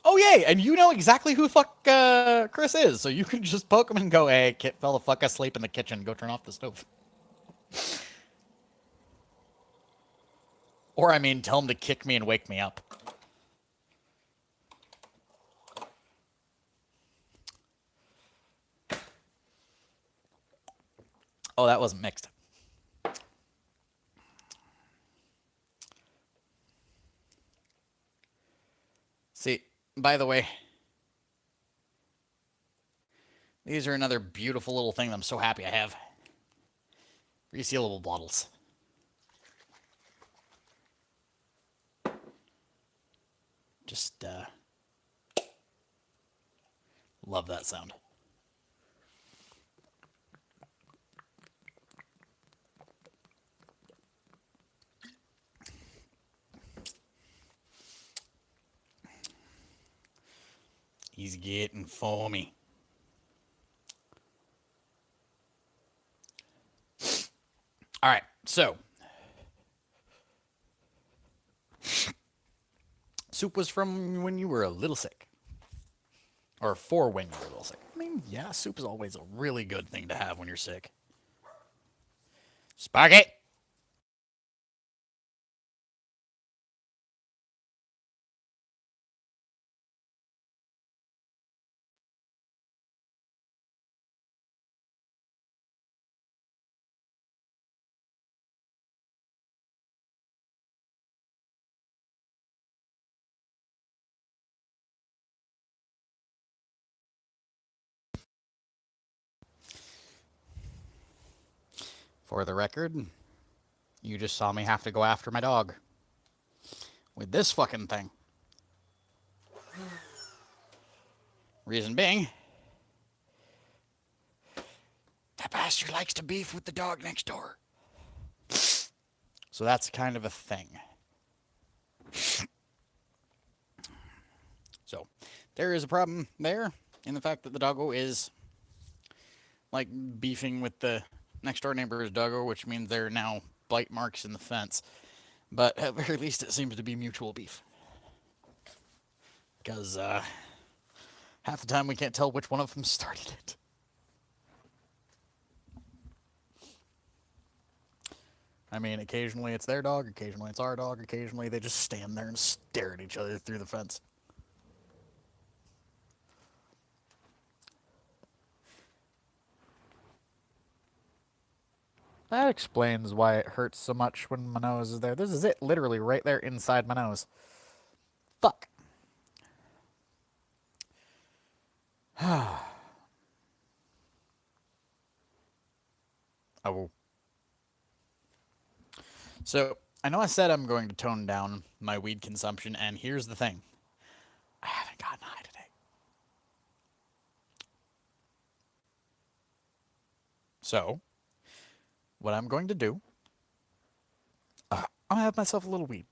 Oh, yay! And you know exactly who fuck Chris is, so you can just poke him and go, hey, Kit fell the fuck asleep in the kitchen. Go turn off the stove. Or, I mean, tell him to kick me and wake me up. Oh, that wasn't mixed. See, by the way, these are another beautiful little thing that I'm so happy I have. Resealable bottles. Just, love that sound. He's getting foamy. All right, so soup was from when you were a little sick. Or for when you were a little sick. I mean, yeah, soup is always a really good thing to have when you're sick. Sparky! For the record, you just saw me have to go after my dog. With this fucking thing. Reason being, that bastard likes to beef with the dog next door. So that's kind of a thing. So, there is a problem there in the fact that the doggo is, like, beefing with the next door neighbor's doggo, which means there are now bite marks in the fence. But at very least, it seems to be mutual beef. Because half the time we can't tell which one of them started it. I mean, occasionally it's their dog, occasionally it's our dog, occasionally they just stand there and stare at each other through the fence. That explains why it hurts so much when my nose is there. This is it, literally right there inside my nose. Fuck. Oh. So, I know I said I'm going to tone down my weed consumption, and here's the thing. I haven't gotten high today. So, what I'm going to do, I'm going to have myself a little weed.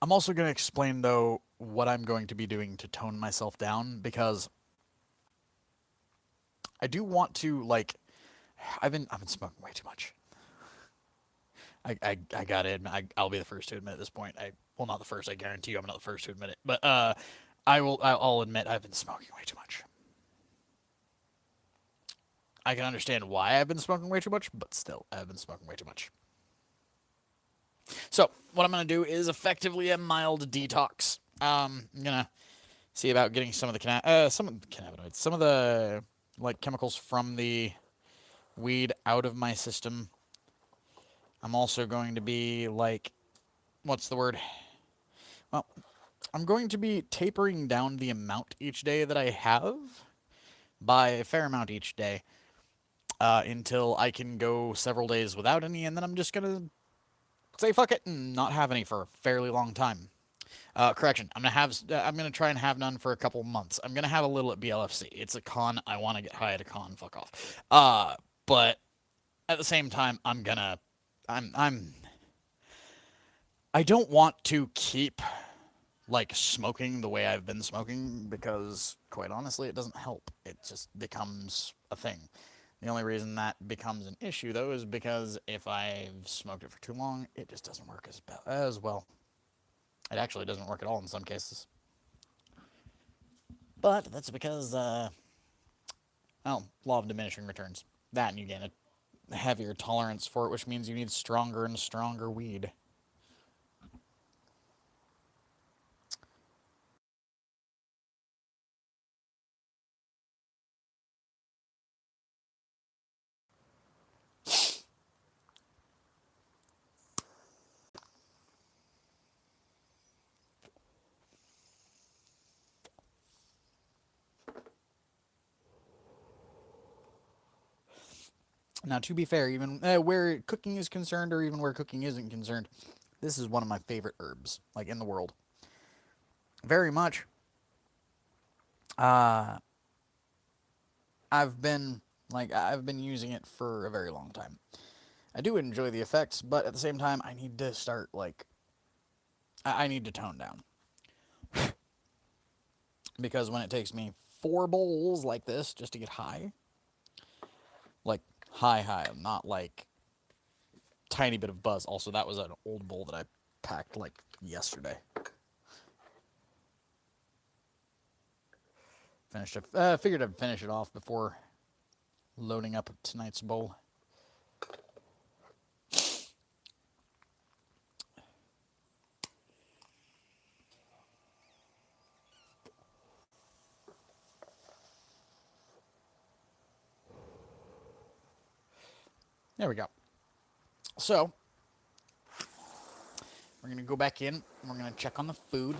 I'm also going to explain, though, what I'm going to be doing to tone myself down, because I do want to, like, I've been smoking way too much. I gotta admit, I'll be the first to admit at this point. Well, not the first. I guarantee you, I'm not the first to admit it. But I'll admit I've been smoking way too much. I can understand why I've been smoking way too much, but still, I've been smoking way too much. So what I'm gonna do is effectively a mild detox. I'm gonna see about getting some of the cannabinoids, some of the like chemicals from the weed out of my system. I'm also going to be like, what's the word? Well, I'm going to be tapering down the amount each day that I have by a fair amount each day until I can go several days without any, and then I'm just going to say fuck it and not have any for a fairly long time. Correction, I'm gonna try and have none for a couple months. I'm gonna have a little at BLFC. It's a con. I want to get high at a con. Fuck off. But at the same time, I don't want to keep like smoking the way I've been smoking because, quite honestly, it doesn't help. It just becomes a thing. The only reason that becomes an issue, though, is because if I've smoked it for too long, it just doesn't work as well. It actually doesn't work at all in some cases. But that's because, law of diminishing returns. That, and you gain a heavier tolerance for it, which means you need stronger and stronger weed. Now, to be fair, even where cooking is concerned, or even where cooking isn't concerned, this is one of my favorite herbs, like, in the world. Very much. I've been using it for a very long time. I do enjoy the effects, but at the same time, I need to start, like, I need to tone down. Because when it takes me 4 bowls like this just to get high, like, high, not like tiny bit of buzz. Also, that was an old bowl that I packed like yesterday. Figured I'd finish it off before loading up tonight's bowl. There we go. So, we're going to go back in, and we're going to check on the food.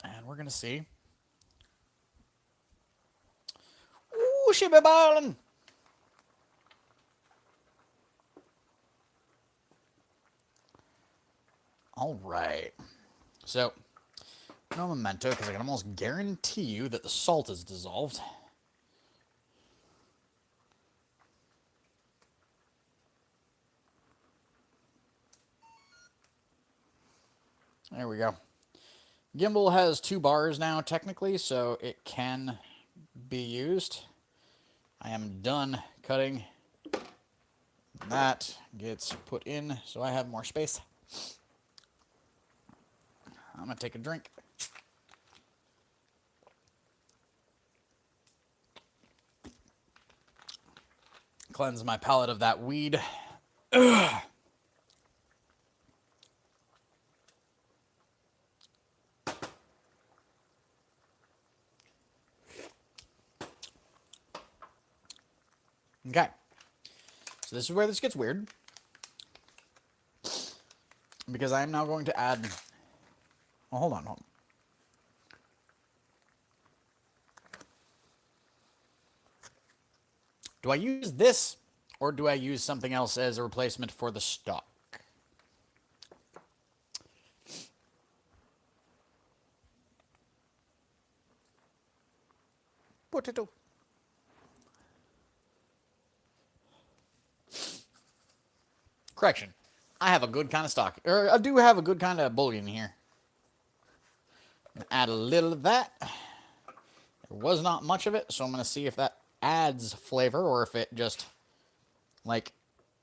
And we're going to see. Ooh, she be ballin'! All right. So, no memento, because I can almost guarantee you that the salt is dissolved. There we go. Gimbal has 2 bars now, technically, so it can be used. I am done cutting. That gets put in so I have more space. I'm going to take a drink. cleanse my palate of that weed. Ugh. Okay. So this is where this gets weird. Because I am now going to add... Oh, hold on. Do I use this, or do I use something else as a replacement for the stock? Potato. Correction. I have a good kind of stock. Or I do have a good kind of bullion here. Add a little of that. There was not much of it, so I'm going to see if that adds flavor or if it just, like,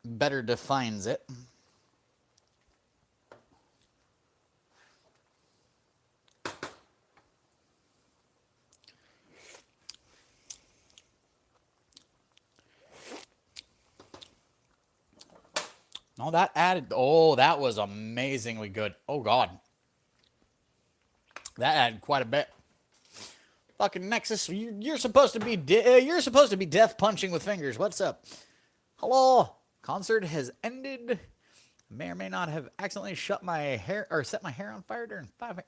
better defines it. No, that added... Oh, that was amazingly good. Oh, God. That added quite a bit. Fucking Nexus, you're supposed to be death punching with fingers. What's up? Hello. Concert has ended. May or may not have accidentally shut my hair or set my hair on fire during 5 a.m.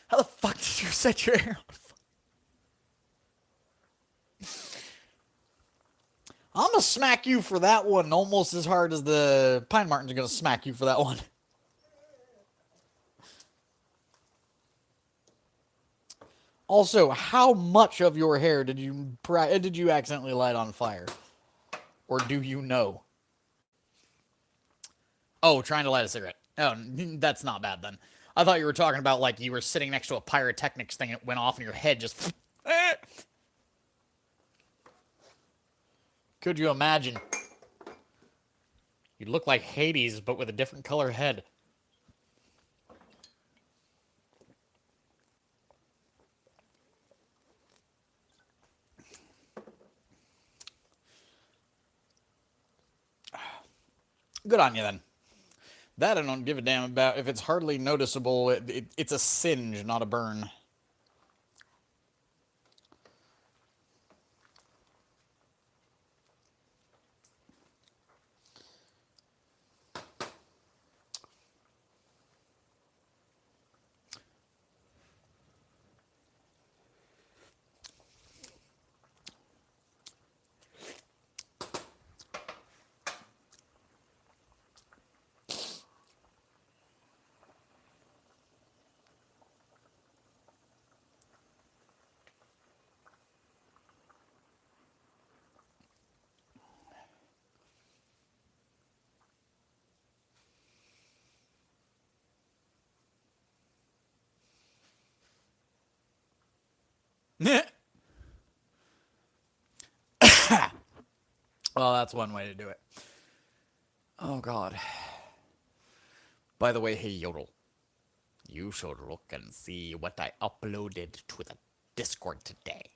How the fuck did you set your hair on fire? I'm gonna smack you for that one almost as hard as the Pine Martins are gonna smack you for that one. Also, how much of your hair did you accidentally light on fire? Or do you know? Oh, trying to light a cigarette. Oh, that's not bad then. I thought you were talking about like you were sitting next to a pyrotechnics thing and it went off and your head just... Could you imagine? You'd look like Hades, but with a different color head. Good on you, then. That I don't give a damn about. If it's hardly noticeable, it's a singe, not a burn. Well, that's one way to do it. Oh, God. By the way, hey, Yodel. You should look and see what I uploaded to the Discord today.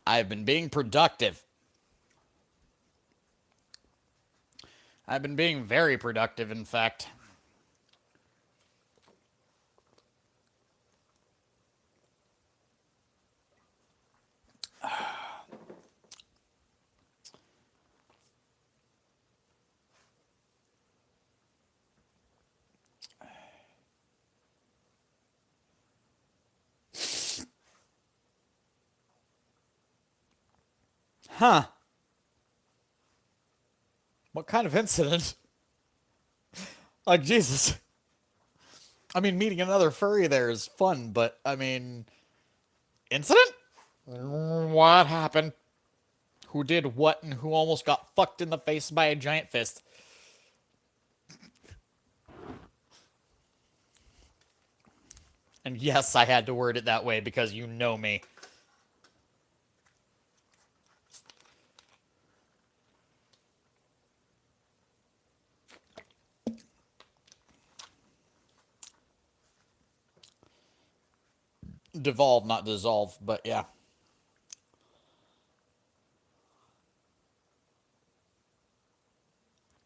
I've been being productive. I've been being very productive, in fact. Huh. What kind of incident? Like, Jesus. I mean, meeting another furry there is fun, but, I mean... Incident? What happened? Who did what and who almost got fucked in the face by a giant fist? And yes, I had to word it that way because you know me. Devolve, not dissolve, but yeah.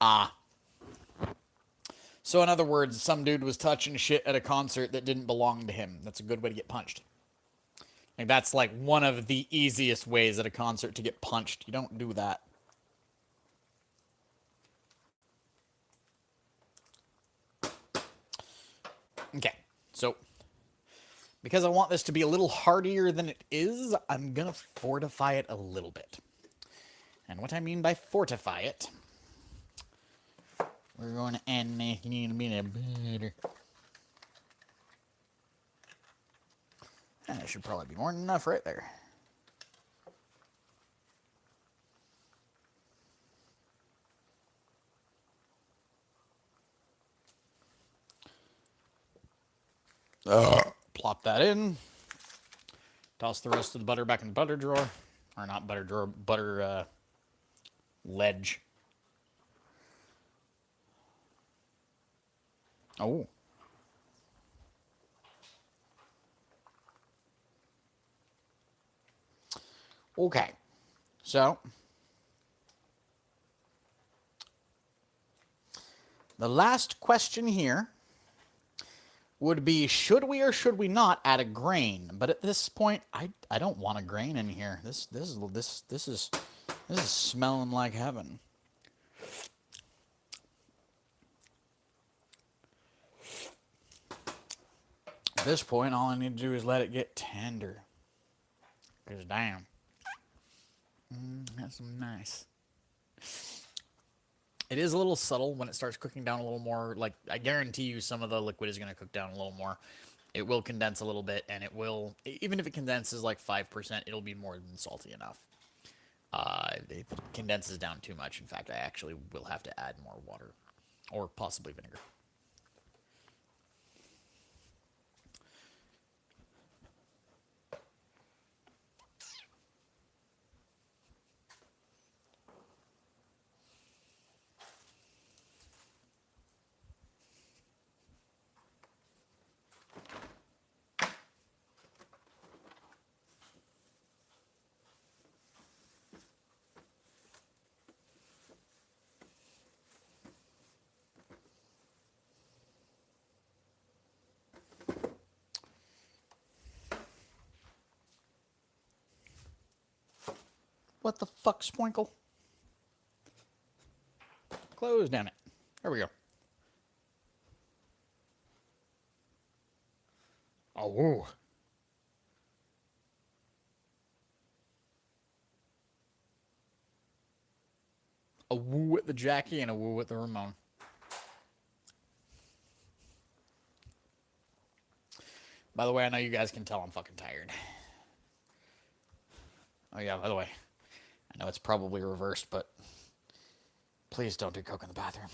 Ah. So in other words, some dude was touching shit at a concert that didn't belong to him. That's a good way to get punched. Like that's like one of the easiest ways at a concert to get punched. You don't do that. Okay. So because I want this to be a little hardier than it is, I'm going to fortify it a little bit. And what I mean by fortify it, we're going to add making a butter. That should probably be more than enough right there. Plop that in. Toss the rest of the butter back in the butter drawer. Or not butter drawer, butter ledge. Oh. Okay. So, the last question here would be, should we or should we not add a grain? But at this point, I don't want a grain in here. This is smelling like heaven. At this point, all I need to do is let it get tender. Because damn, that's nice. It is a little subtle when it starts cooking down a little more. Like, I guarantee you some of the liquid is going to cook down a little more. It will condense a little bit, and it will, even if it condenses like 5%, it'll be more than salty enough. If it condenses down too much, in fact, I actually will have to add more water, or possibly vinegar. What the fuck, Spoinkle? Close down it. There we go. Oh, woo. A woo at the Jackie and a woo at the Ramon. By the way, I know you guys can tell I'm fucking tired. Oh yeah, by the way, I know it's probably reversed, but please don't do coke in the bathroom.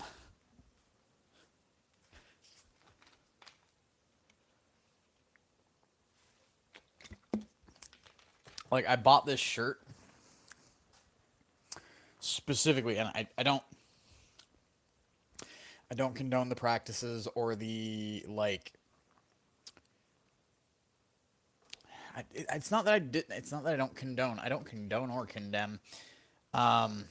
Like, I bought this shirt specifically, and I don't condone the practices or the, like, it's not that I did. It's not that I don't condone. I don't condone or condemn the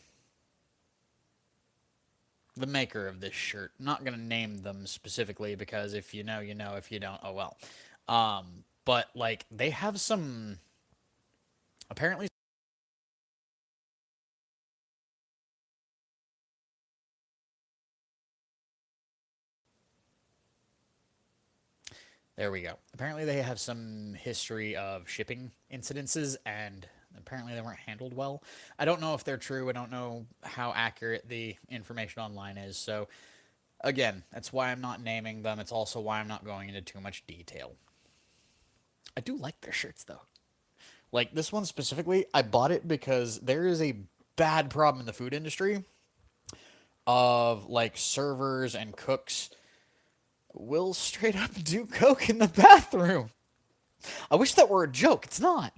maker of this shirt. I'm not gonna name them specifically because if you know, you know. If you don't, oh well. But like they have some apparently. There we go. Apparently they have some history of shipping incidences, and apparently they weren't handled well. I don't know if they're true. I don't know how accurate the information online is. So, again, that's why I'm not naming them. It's also why I'm not going into too much detail. I do like their shirts, though. Like, this one specifically, I bought it because there is a bad problem in the food industry of, like, servers and cooks will straight up do coke in the bathroom. I wish that were a joke. It's not.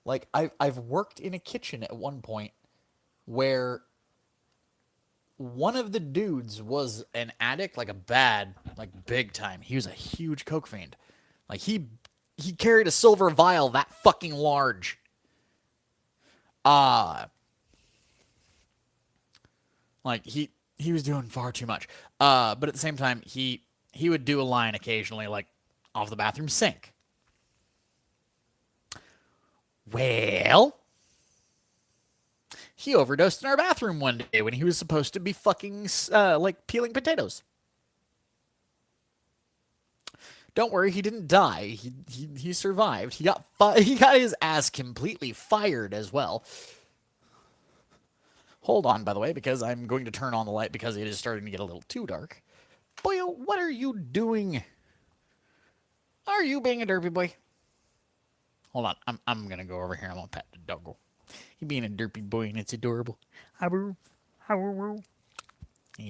Like, I've worked in a kitchen at one point where one of the dudes was an addict, like a bad, like big time. He was a huge coke fiend. Like he carried a silver vial that fucking large. Like he was doing far too much. But at the same time, he would do a line occasionally, like off the bathroom sink. Well, he overdosed in our bathroom one day when he was supposed to be fucking like peeling potatoes. Don't worry, he didn't die. He survived. He got his ass completely fired as well. Hold on, by the way, because I'm going to turn on the light because it is starting to get a little too dark. Boyo, what are you doing? Are you being a derpy boy? Hold on, I'm gonna go over here. I'm gonna pet the doggo. He being a derpy boy and it's adorable. Here's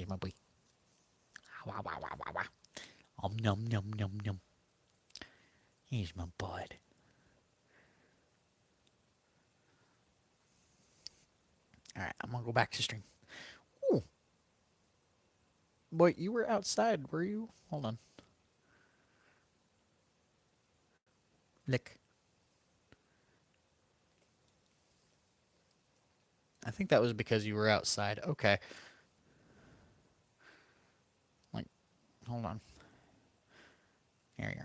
my boy. Num num num num. Here's my bud. Alright, I'm gonna go back to stream. Ooh. Boy, you were outside, were you? Hold on. Lick. I think that was because you were outside. Okay. Like, hold on. Here you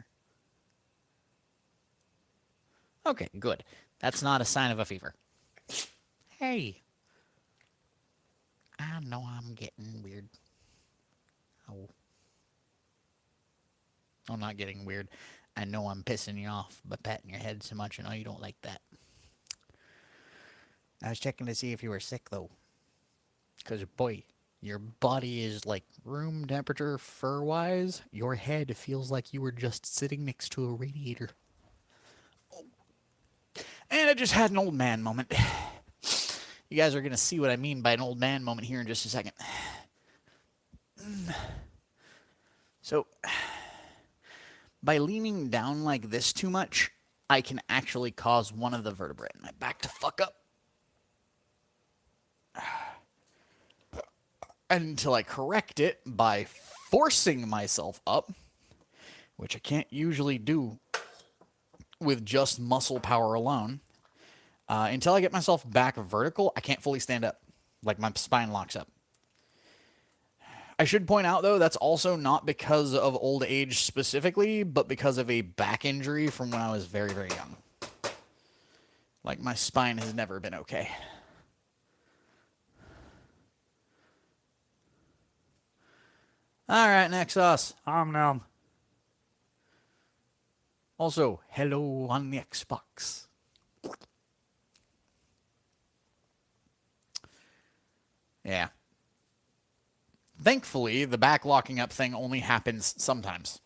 are. Okay, good. That's not a sign of a fever. Hey. I know I'm getting weird. Oh. I'm not getting weird. I know I'm pissing you off by patting your head so much. I know you don't like that. I was checking to see if you were sick, though. Because, boy, your body is like room temperature fur-wise. Your head feels like you were just sitting next to a radiator. And I just had an old man moment. You guys are going to see what I mean by an old man moment here in just a second. So, by leaning down like this too much, I can actually cause one of the vertebrae in my back to fuck up. And until I correct it by forcing myself up, which I can't usually do with just muscle power alone, until I get myself back vertical, I can't fully stand up. Like my spine locks up. I should point out, though, that's also not because of old age specifically, but because of a back injury from when I was very, very young. Like, my spine has never been okay. Alright, next us. Nom. Also, hello on the Xbox. Yeah. Thankfully, the back locking up thing only happens sometimes.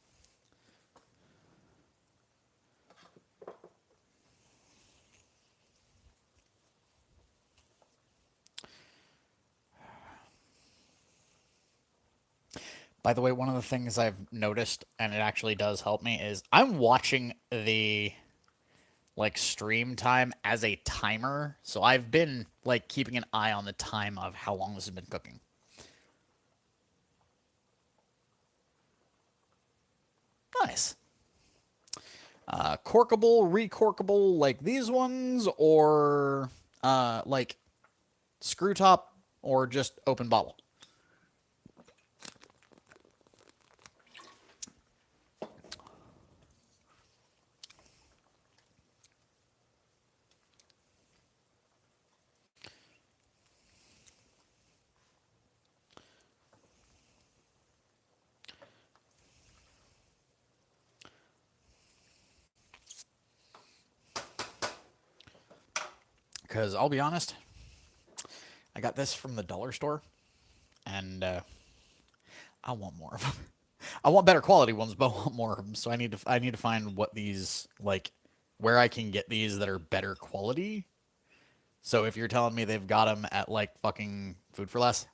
By the way, one of the things I've noticed, and it actually does help me, is I'm watching the stream time as a timer. So I've been keeping an eye on the time of how long this has been cooking. Nice. Corkable, recorkable like these ones, or screw top, or just open bottle. Because I'll be honest, I got this from the dollar store, and I want more of them. I want better quality ones, but I want more of them. So I need to find what these where I can get these that are better quality. So if you're telling me they've got them at fucking Food for Less,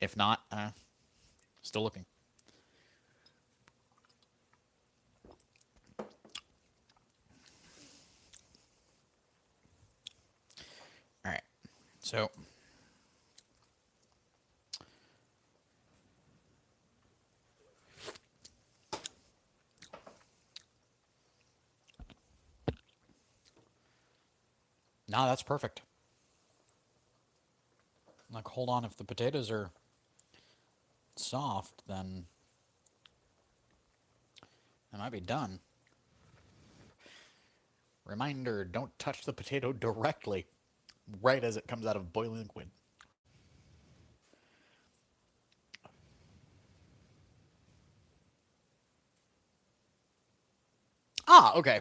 if not, still looking. All right, so No, that's perfect. Like, hold on, if the potatoes are soft, then it might be done. Reminder, don't touch the potato directly right as it comes out of boiling liquid. Ah, okay.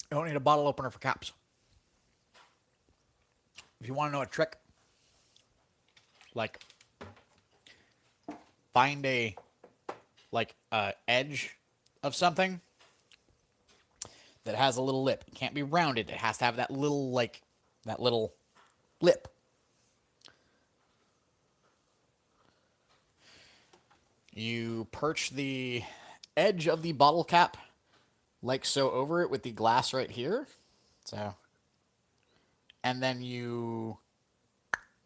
You don't need a bottle opener for caps. If you want to know a trick, like find a edge of something that has a little lip. It can't be rounded. It has to have that little lip. You perch the edge of the bottle cap like so over it with the glass right here. So, and then you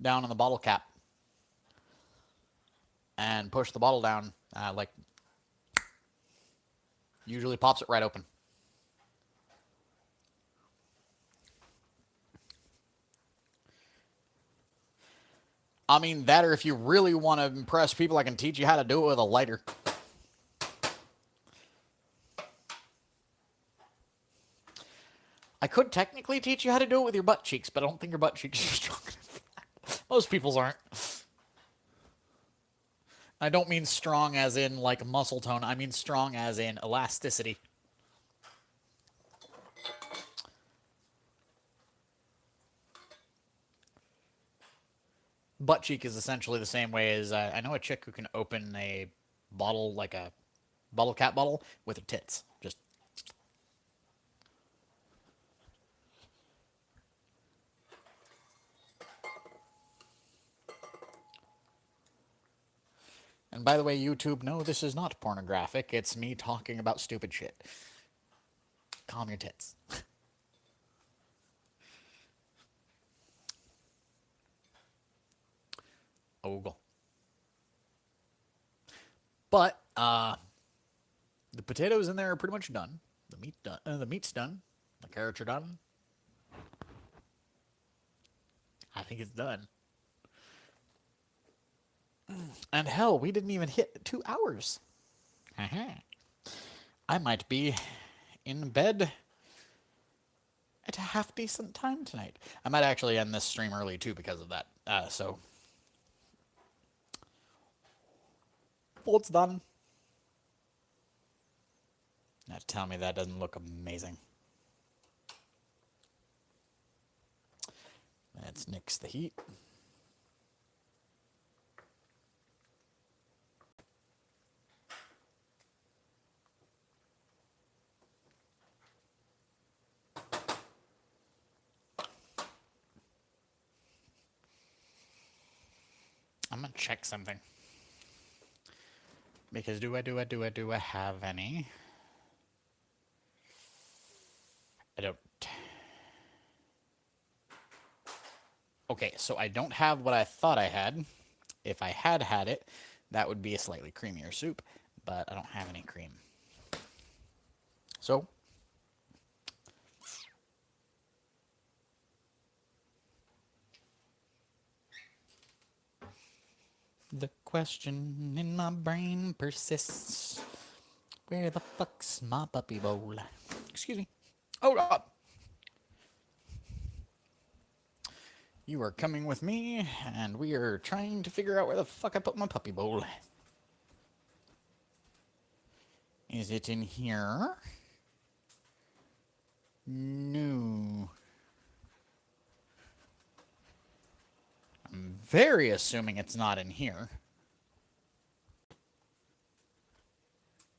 down on the bottle cap and push the bottle down, like usually pops it right open. I mean, that, or if you really want to impress people, I can teach you how to do it with a lighter. I could technically teach you how to do it with your butt cheeks, but I don't think your butt cheeks are strong enough. Most people's aren't. I don't mean strong as in like muscle tone. I mean strong as in elasticity. Butt cheek is essentially the same way as I know a chick who can open a bottle, like a bottle cap bottle, with her tits. Just. And by the way, YouTube, no, this is not pornographic. It's me talking about stupid shit. Calm your tits. Ogle. But the potatoes in there are pretty much done. The meat's done. The carrots are done. I think it's done. And hell, we didn't even hit 2 hours. I might be in bed at a half decent time tonight. I might actually end this stream early too because of that. So, well, it's done. Now tell me that doesn't look amazing. Let's nix the heat. I'm gonna check something. Because do I have any? I don't. Okay, so I don't have what I thought I had. If I had had it, that would be a slightly creamier soup, but I don't have any cream. So, the question in my brain persists. Where the fuck's my puppy bowl? Excuse me. Oh, God. You are coming with me, and we are trying to figure out where the fuck I put my puppy bowl. Is it in here? No. I'm very assuming it's not in here.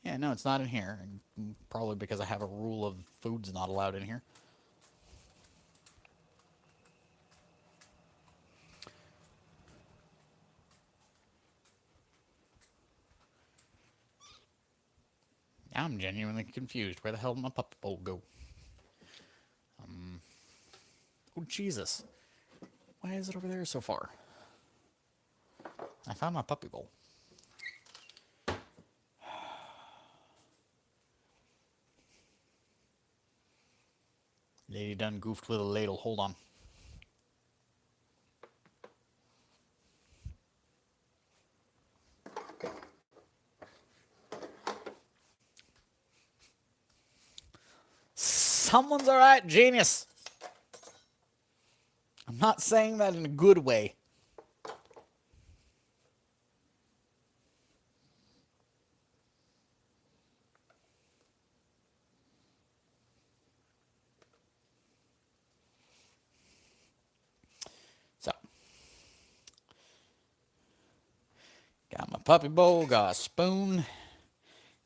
Yeah, no, it's not in here. Probably because I have a rule of food's not allowed in here. I'm genuinely confused. Where the hell did my puppy bowl go? Oh, Jesus. Why is it over there so far? I found my puppy bowl. Lady done goofed with a ladle. Hold on. Someone's alright, genius. I'm not saying that in a good way. So, got my puppy bowl, got a spoon.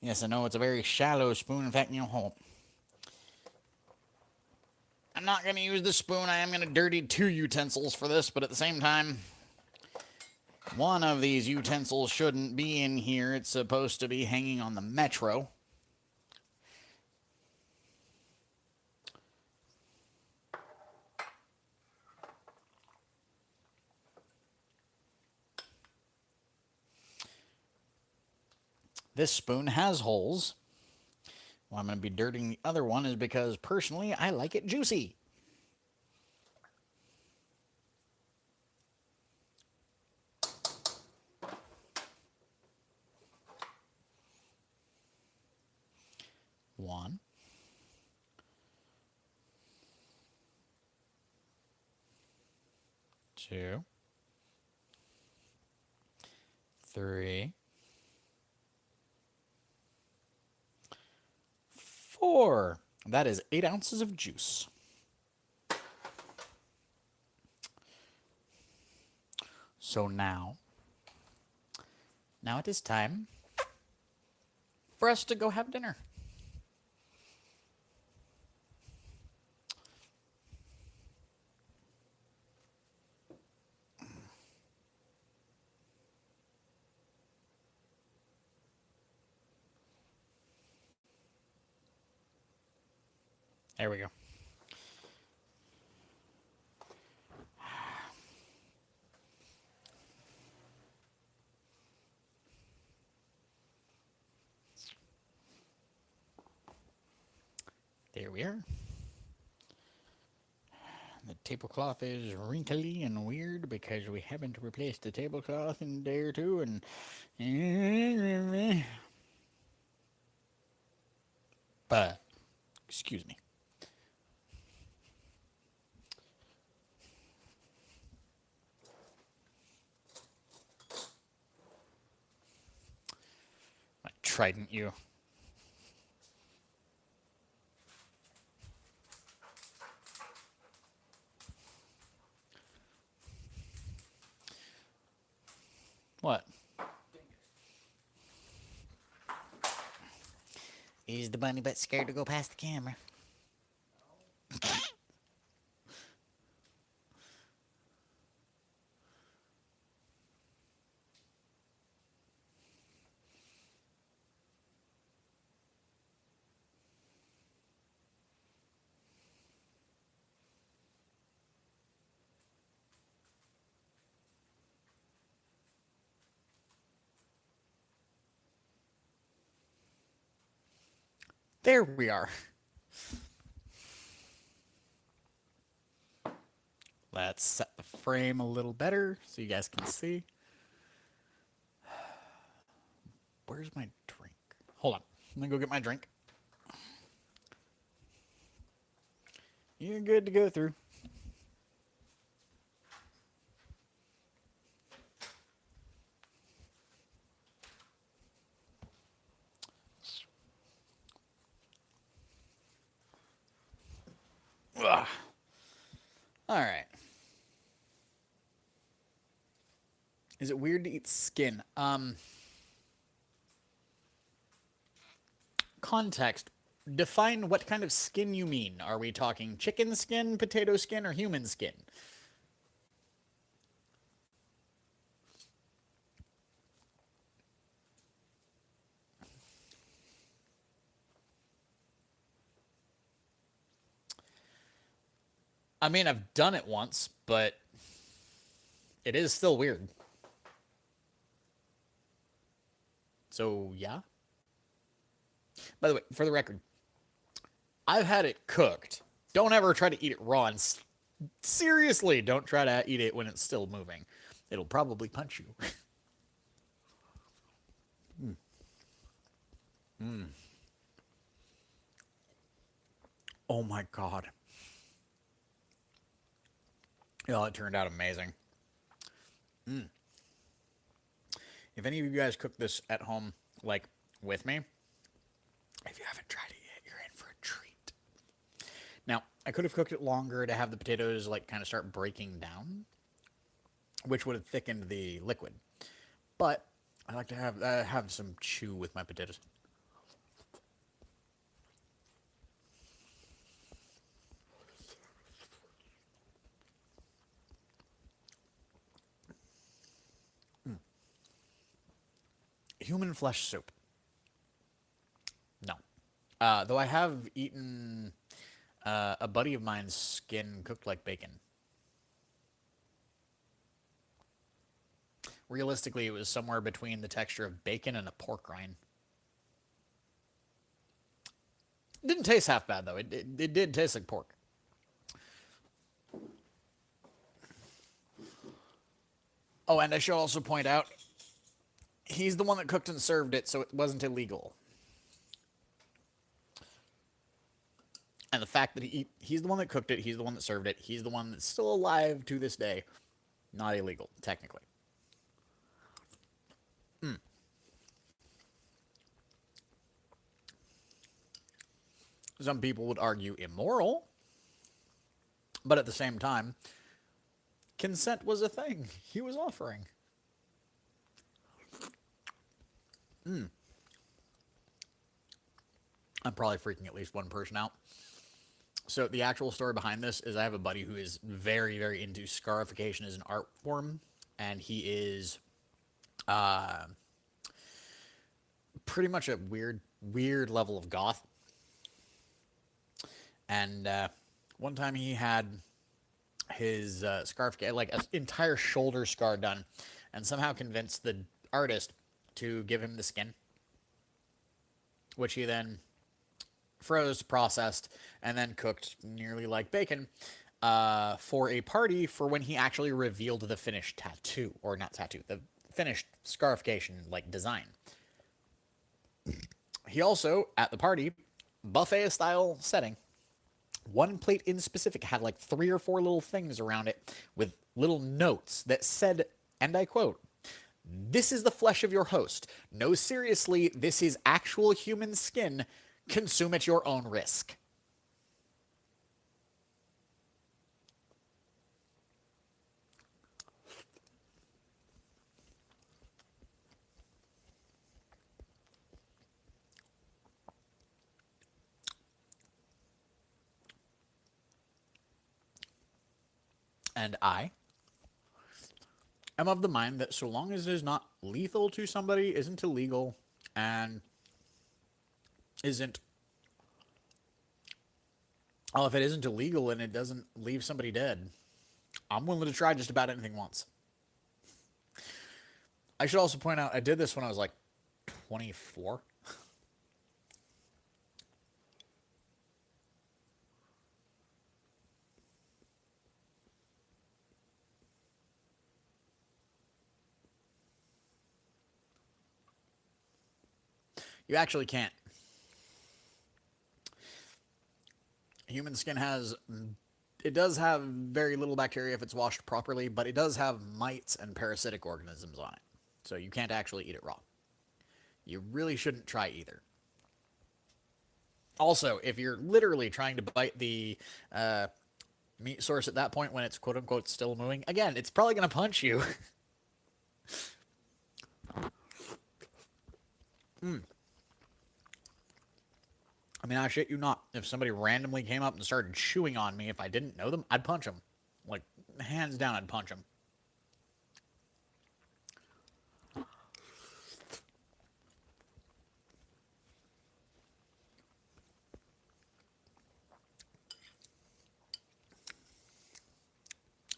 Yes, I know it's a very shallow spoon. In fact, I'm not going to use the spoon. I am going to dirty 2 utensils for this, but at the same time, one of these utensils shouldn't be in here. It's supposed to be hanging on the Metro. This spoon has holes. Why I'm going to be dirtying the other one is because, personally, I like it juicy. One. Two. Three. 4. That is 8 ounces of juice. So now it is time for us to go have dinner. There we go. There we are. The tablecloth is wrinkly and weird because we haven't replaced the tablecloth in a day or two, and but excuse me. My trident, you. What? Is the bunny butt scared to go past the camera? There we are. Let's set the frame a little better so you guys can see. Where's my drink? Hold on. Let me go get my drink. You're good to go through. Ugh. All right. Is it weird to eat skin? Context. Define what kind of skin you mean. Are we talking chicken skin, potato skin, or human skin? I mean, I've done it once, but it is still weird. So, yeah. By the way, for the record, I've had it cooked, Don't ever try to eat it raw, and seriously, don't try to eat it when it's still moving. It'll probably punch you. Oh my god. Oh, it turned out amazing. If any of you guys cook this at home, like with me, if you haven't tried it yet, you're in for a treat. Now, I could have cooked it longer to have the potatoes like kind of start breaking down, which would have thickened the liquid. But I like to have some chew with my potatoes. Human flesh soup. No. Though I have eaten a buddy of mine's skin cooked like bacon. Realistically, it was somewhere between the texture of bacon and a pork rind. It didn't taste half bad, though. It did taste like pork. Oh, and I should also point out, he's the one that cooked and served it, so it wasn't illegal. And the fact that he's the one that cooked it, he's the one that served it, he's the one that's still alive to this day. Not illegal, technically. Some people would argue immoral, but at the same time, consent was a thing he was offering. I'm probably freaking at least one person out. So the actual story behind this is I have a buddy who is very, very into scarification as an art form, and he is pretty much a weird level of goth. And one time he had his scarf, like an entire shoulder scar done, and somehow convinced the artist to give him the skin, which he then froze, processed, and then cooked nearly like bacon for a party for when he actually revealed the finished tattoo, or not tattoo, the finished scarification like design. He also, at the party, buffet style setting, one plate in specific had like 3 or 4 little things around it with little notes that said, and I quote, "This is the flesh of your host. No, seriously, this is actual human skin. Consume at your own risk." And I am of the mind that so long as it is not lethal to somebody, isn't illegal, and isn't... Oh, if it isn't illegal and it doesn't leave somebody dead, I'm willing to try just about anything once. I should also point out, I did this when I was like 24. You actually can't. Human skin has... It does have very little bacteria if it's washed properly, but it does have mites and parasitic organisms on it. So you can't actually eat it raw. You really shouldn't try either. Also, if you're literally trying to bite the meat source at that point when it's quote-unquote still moving, again, it's probably going to punch you. I mean, I shit you not. If somebody randomly came up and started chewing on me, if I didn't know them, I'd punch them. Like, hands down, I'd punch them.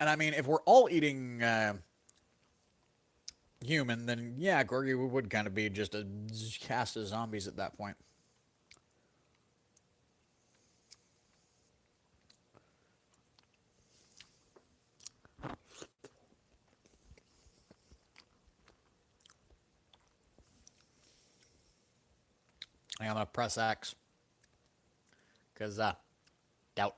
And I mean, if we're all eating human, then yeah, Gorgie would kind of be just a cast of zombies at that point. press X. Because, doubt.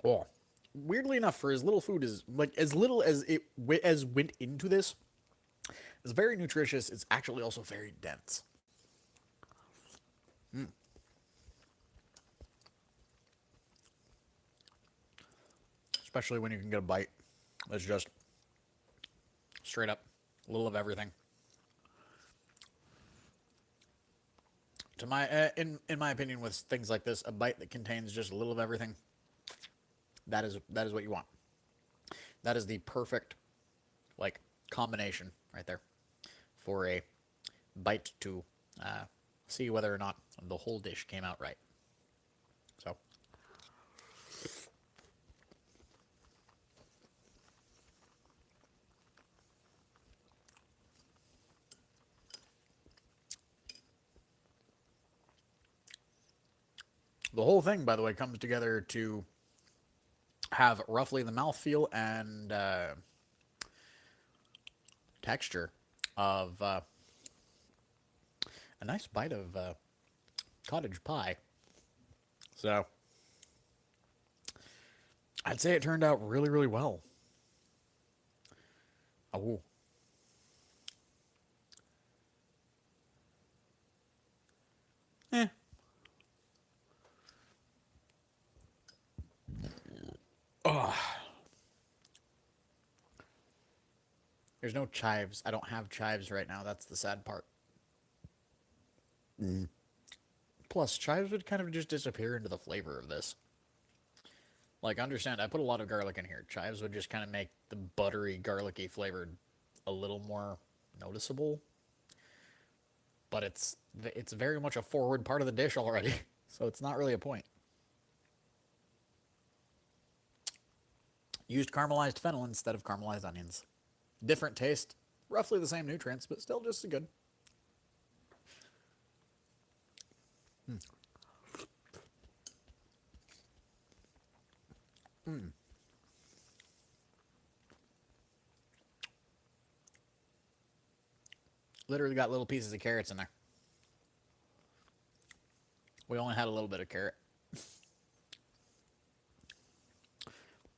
Oh, weirdly enough, for as little food as like as little as as went into this, it's very nutritious. It's actually also very dense. Especially when you can get a bite that's just straight up a little of everything. To my in my opinion, with things like this, a bite that contains just a little of everything, that is what you want. That is the perfect like combination right there for a bite to see whether or not the whole dish came out right. So the whole thing, by the way, comes together to have roughly the mouthfeel and texture of a nice bite of cottage pie. So I'd say it turned out really, really well. Oh. Eh. Oh. There's no chives. I don't have chives right now. That's the sad part. Plus, chives would kind of just disappear into the flavor of this. Like, understand, I put a lot of garlic in here. Chives would just kind of make the buttery, garlicky flavor a little more noticeable. But it's very much a forward part of the dish already, so it's not really a point. Used caramelized fennel instead of caramelized onions. Different taste, roughly the same nutrients, but still just as good. Literally got little pieces of carrots in there. We only had a little bit of carrot.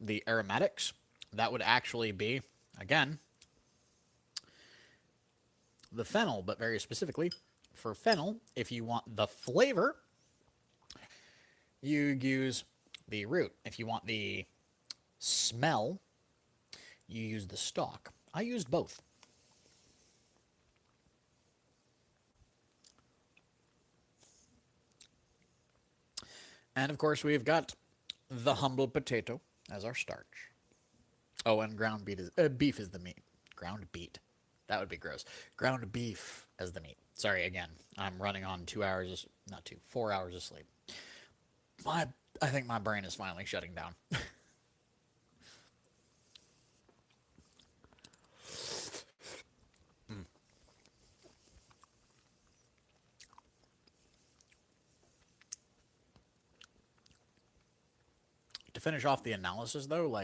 The aromatics, that would actually be, again, the fennel, but very specifically, for fennel, if you want the flavor, you use the root. If you want the smell, you use the stalk. I used both. And of course, we've got the humble potato as our starch. Oh, and ground beef is the meat. Ground beet. That would be gross. Ground beef as the meat. Sorry, again, I'm running on 4 hours of sleep. I think my brain is finally shutting down. To finish off the analysis, though,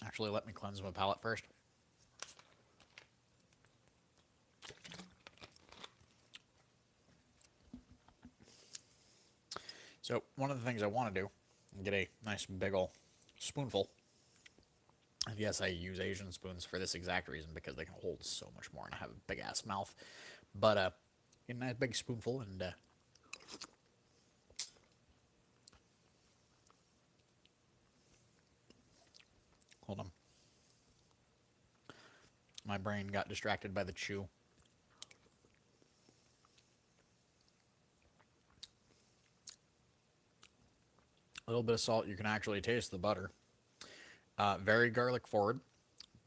actually, let me cleanse my palate first. So, one of the things I want to do, get a nice big ol' spoonful. And yes, I use Asian spoons for this exact reason, because they can hold so much more and I have a big ass mouth. But, get a nice big spoonful and, hold on. My brain got distracted by the chew. A little bit of salt. You can actually taste the butter. Very garlic forward.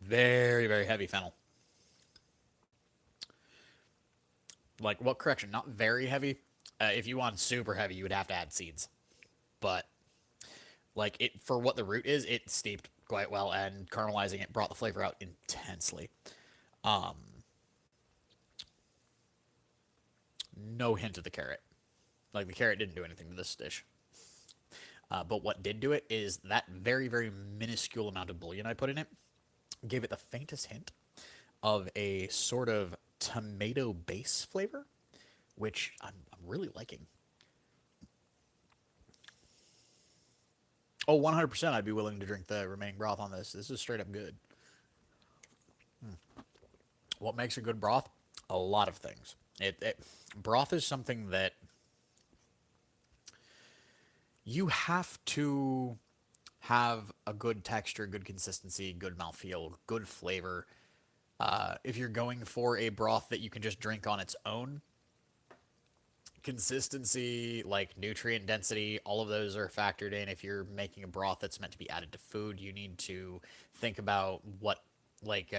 Very, very heavy fennel. Like, well, correction, not very heavy. If you want super heavy, you would have to add seeds. But, like, it for what the root is, it steeped quite well, and caramelizing it brought the flavor out intensely. no hint of the carrot. Like, the carrot didn't do anything to this dish. But what did do it is that very, very minuscule amount of bouillon I put in it gave it the faintest hint of a sort of tomato base flavor, which I'm really liking. Oh, 100% I'd be willing to drink the remaining broth on this. This is straight up good. What makes a good broth? A lot of things. Broth is something that you have to have a good texture, good consistency, good mouthfeel, good flavor. If you're going for a broth that you can just drink on its own, consistency, like nutrient density, all of those are factored in. If you're making a broth that's meant to be added to food, you need to think about what, like,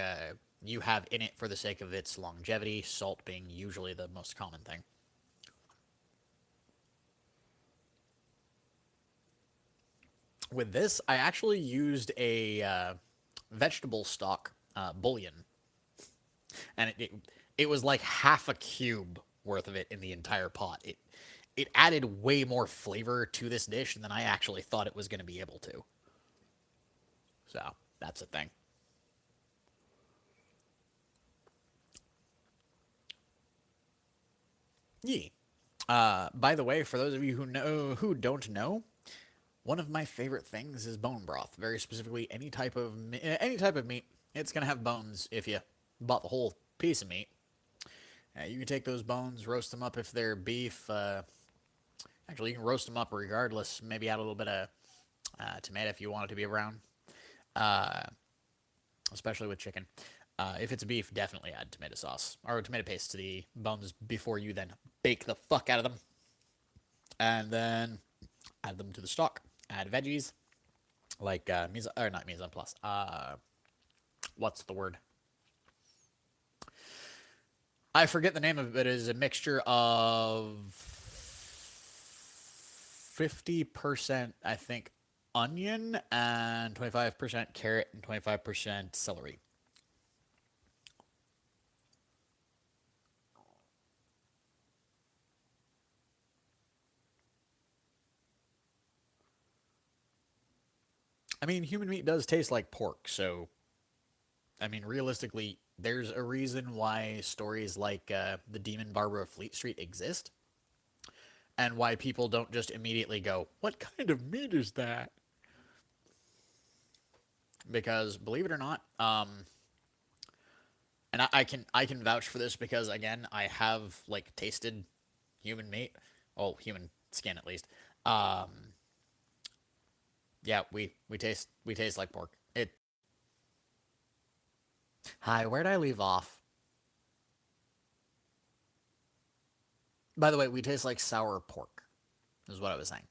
you have in it for the sake of its longevity, salt being usually the most common thing. With this, I actually used a vegetable stock bouillon, and it was like half a cube worth of it in the entire pot. It added way more flavor to this dish than I actually thought it was going to be able to. So that's a thing. Yeah. By the way, for those of you who don't know, one of my favorite things is bone broth. Very specifically, any type of meat. It's gonna have bones if you bought the whole piece of meat. You can take those bones, roast them up if they're beef. Actually, you can roast them up regardless. Maybe add a little bit of tomato if you want it to be brown, especially with chicken. If it's beef, definitely add tomato sauce or tomato paste to the bones before you then bake the fuck out of them. And then add them to the stock. Add veggies like not mise en place. What's the word? I forget the name of it. It is a mixture of 50%, I think, onion and 25% carrot and 25% celery. I mean, human meat does taste like pork, so I mean, realistically, there's a reason why stories like the Demon Barber of Fleet Street exist, and why people don't just immediately go, "What kind of meat is that?" Because believe it or not, and I can vouch for this because again, I have like tasted human meat, oh, human skin at least. Yeah, we taste like pork. Hi, where'd I leave off? By the way, we taste like sour pork, is what I was saying.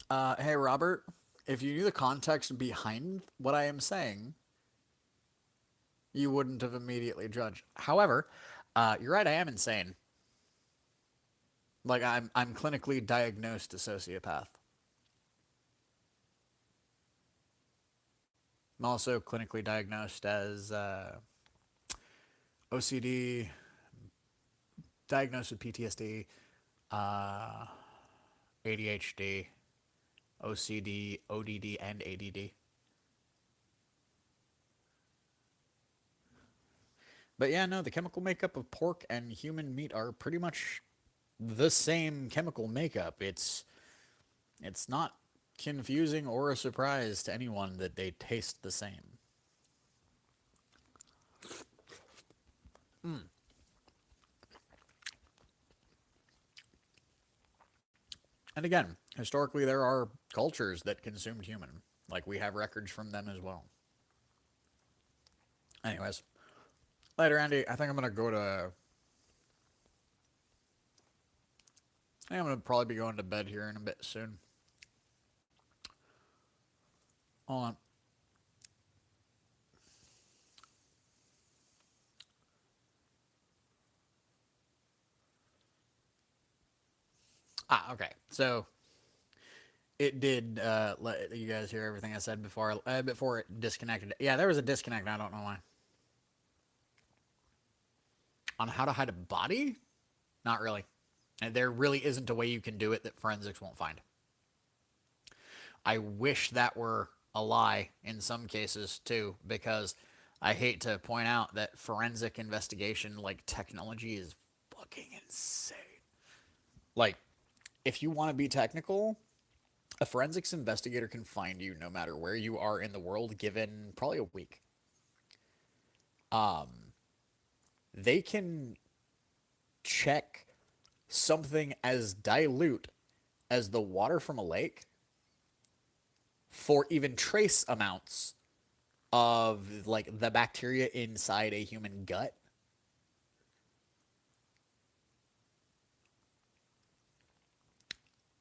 Hey, Robert, if you knew the context behind what I am saying, you wouldn't have immediately judged. However, you're right, I am insane. Like, I'm clinically diagnosed a sociopath. I'm also clinically diagnosed as OCD, diagnosed with PTSD, ADHD, OCD, ODD, and ADD. But yeah, no, the chemical makeup of pork and human meat are pretty much the same chemical makeup. It's not confusing or a surprise to anyone that they taste the same. And again, historically, there are cultures that consumed human. Like, we have records from them as well. Anyways, later, Andy, I think I'm going to go to... I think I'm going to probably be going to bed here in a bit soon. Hold on. Okay. So it did let you guys hear everything I said before it disconnected. Yeah, there was a disconnect. I don't know why. On how to hide a body? Not really. And there really isn't a way you can do it that forensics won't find. I wish that were a lie in some cases too, because I hate to point out that forensic investigation like technology is fucking insane. Like, if you want to be technical, a forensics investigator can find you no matter where you are in the world, given probably a week. They can check something as dilute as the water from a lake for even trace amounts of like the bacteria inside a human gut.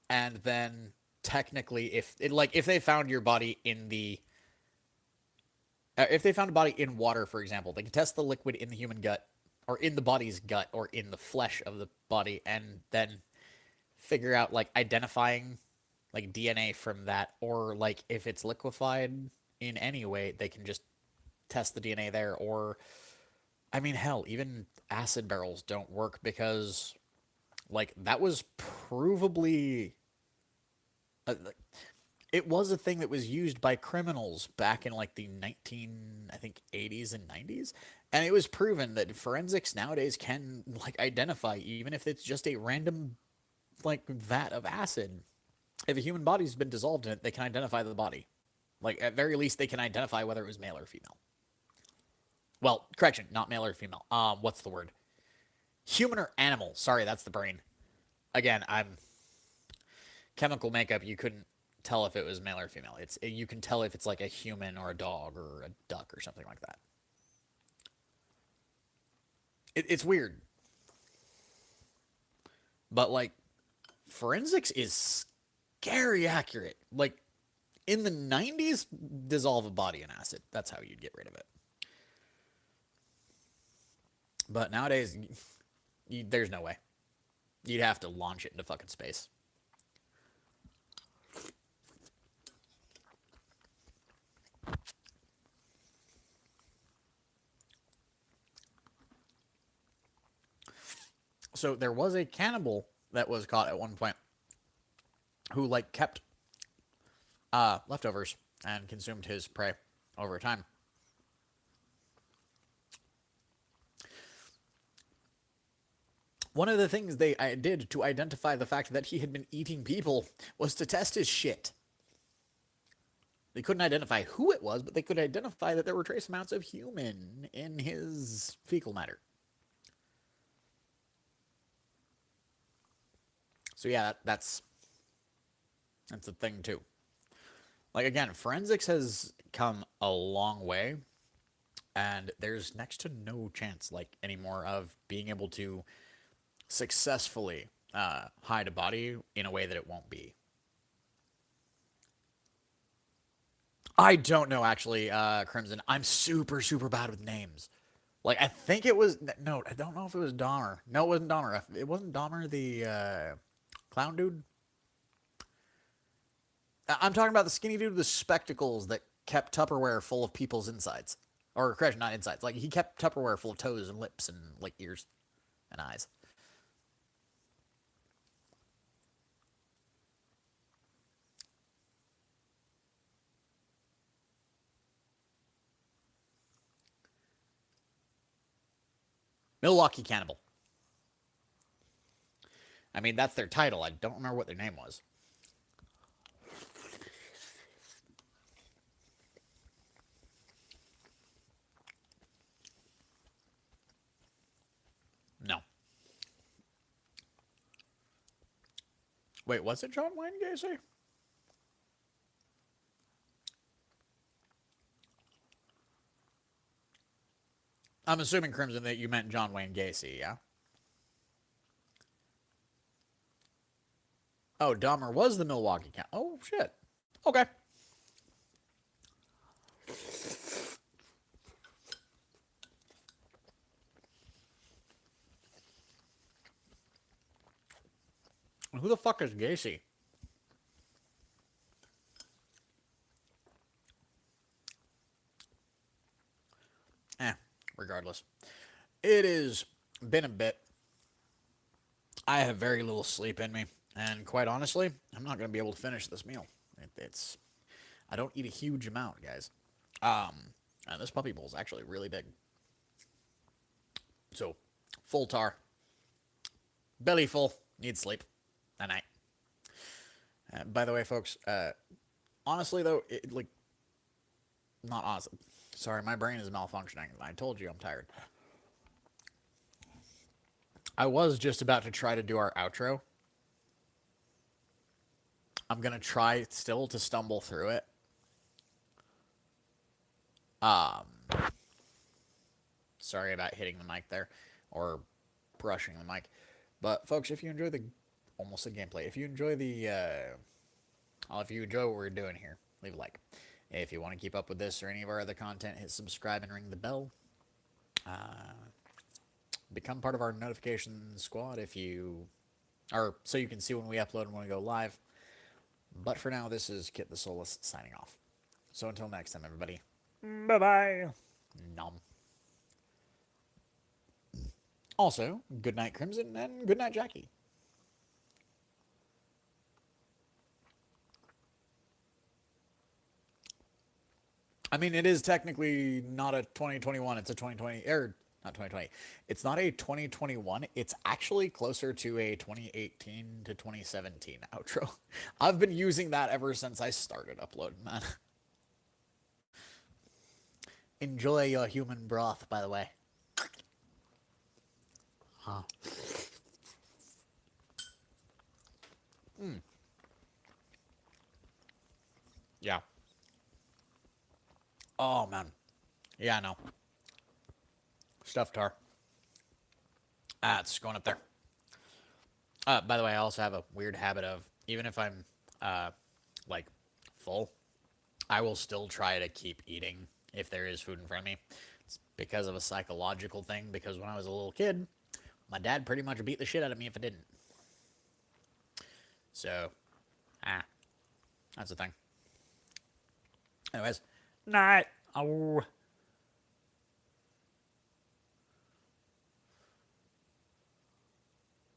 And then technically if they found your body in the if they found a body in water, for example, they can test the liquid in the human gut or in the body's gut or in the flesh of the body and then figure out like identifying like DNA from that, or like if it's liquefied in any way, they can just test the DNA there. Or I mean, hell, even acid barrels don't work because like that was provably it was a thing that was used by criminals back in like the 19 I think 80s and 90s, and it was proven that forensics nowadays can like identify even if it's just a random like vat of acid. If a human body's been dissolved in it, they can identify the body. Like at very least they can identify whether it was male or female. Well, correction, not male or female. What's the word? Human or animal. Sorry, that's the brain. Again, I'm chemical makeup. You couldn't tell if it was male or female. You can tell if it's like a human or a dog or a duck or something like that. It's weird, but like forensics is scary accurate. Like in the 90s, dissolve a body in acid. That's how you'd get rid of it. But nowadays, there's no way. You'd have to launch it into fucking space. So there was a cannibal that was caught at one point who like kept leftovers and consumed his prey over time. One of the things they did to identify the fact that he had been eating people was to test his shit. They couldn't identify who it was, but they could identify that there were trace amounts of human in his fecal matter. So yeah, that's a thing too. Like again, forensics has come a long way, and there's next to no chance like anymore of being able to successfully hide a body in a way that it won't be. I don't know actually, Crimson. I'm super super bad with names. Like I think it was no, I don't know if it was Dahmer. No, it wasn't Dahmer. It wasn't Dahmer the clown dude. I'm talking about the skinny dude with the spectacles that kept Tupperware full of people's insides, or correction, not insides. Like he kept Tupperware full of toes and lips and like ears and eyes. Milwaukee Cannibal. I mean, that's their title. I don't remember what their name was. No. Wait, was it John Wayne Gacy? I'm assuming, Crimson, that you meant John Wayne Gacy, yeah? Oh, Dahmer was the Milwaukee Cannibal. Oh, shit. Okay. Who the fuck is Gacy? Regardless. It is been a bit. I have very little sleep in me, and quite honestly, I'm not going to be able to finish this meal. It's I don't eat a huge amount, guys. And this puppy bowl is actually really big. So, full tar, belly full, need sleep, at night. By the way, folks, honestly though, not honestly. Sorry, my brain is malfunctioning. I told you I'm tired. I was just about to try to do our outro. I'm gonna try still to stumble through it. Sorry about hitting the mic there, or brushing the mic. But folks, if you enjoy the almost a gameplay, if you enjoy if you enjoy what we're doing here, leave a like. If you want to keep up with this or any of our other content, hit subscribe and ring the bell. Become part of our notification squad so you can see when we upload and when we go live. But for now, this is Kitthesoulless signing off. So until next time, everybody. Bye-bye. Nom. Also, good night, Crimson, and good night, Jackie. I mean, it is technically not a 2021, it's a 2020, not 2020. It's not a 2021, it's actually closer to a 2018 to 2017 outro. I've been using that ever since I started uploading, man. Enjoy your human broth, by the way. Huh. Yeah. Oh, man. Yeah, no. Stuffed tar. It's going up there. By the way, I also have a weird habit of, even if I'm, like, full, I will still try to keep eating if there is food in front of me. It's because of a psychological thing, because when I was a little kid, my dad pretty much beat the shit out of me if I didn't. So, that's the thing. Anyways, night. Oh.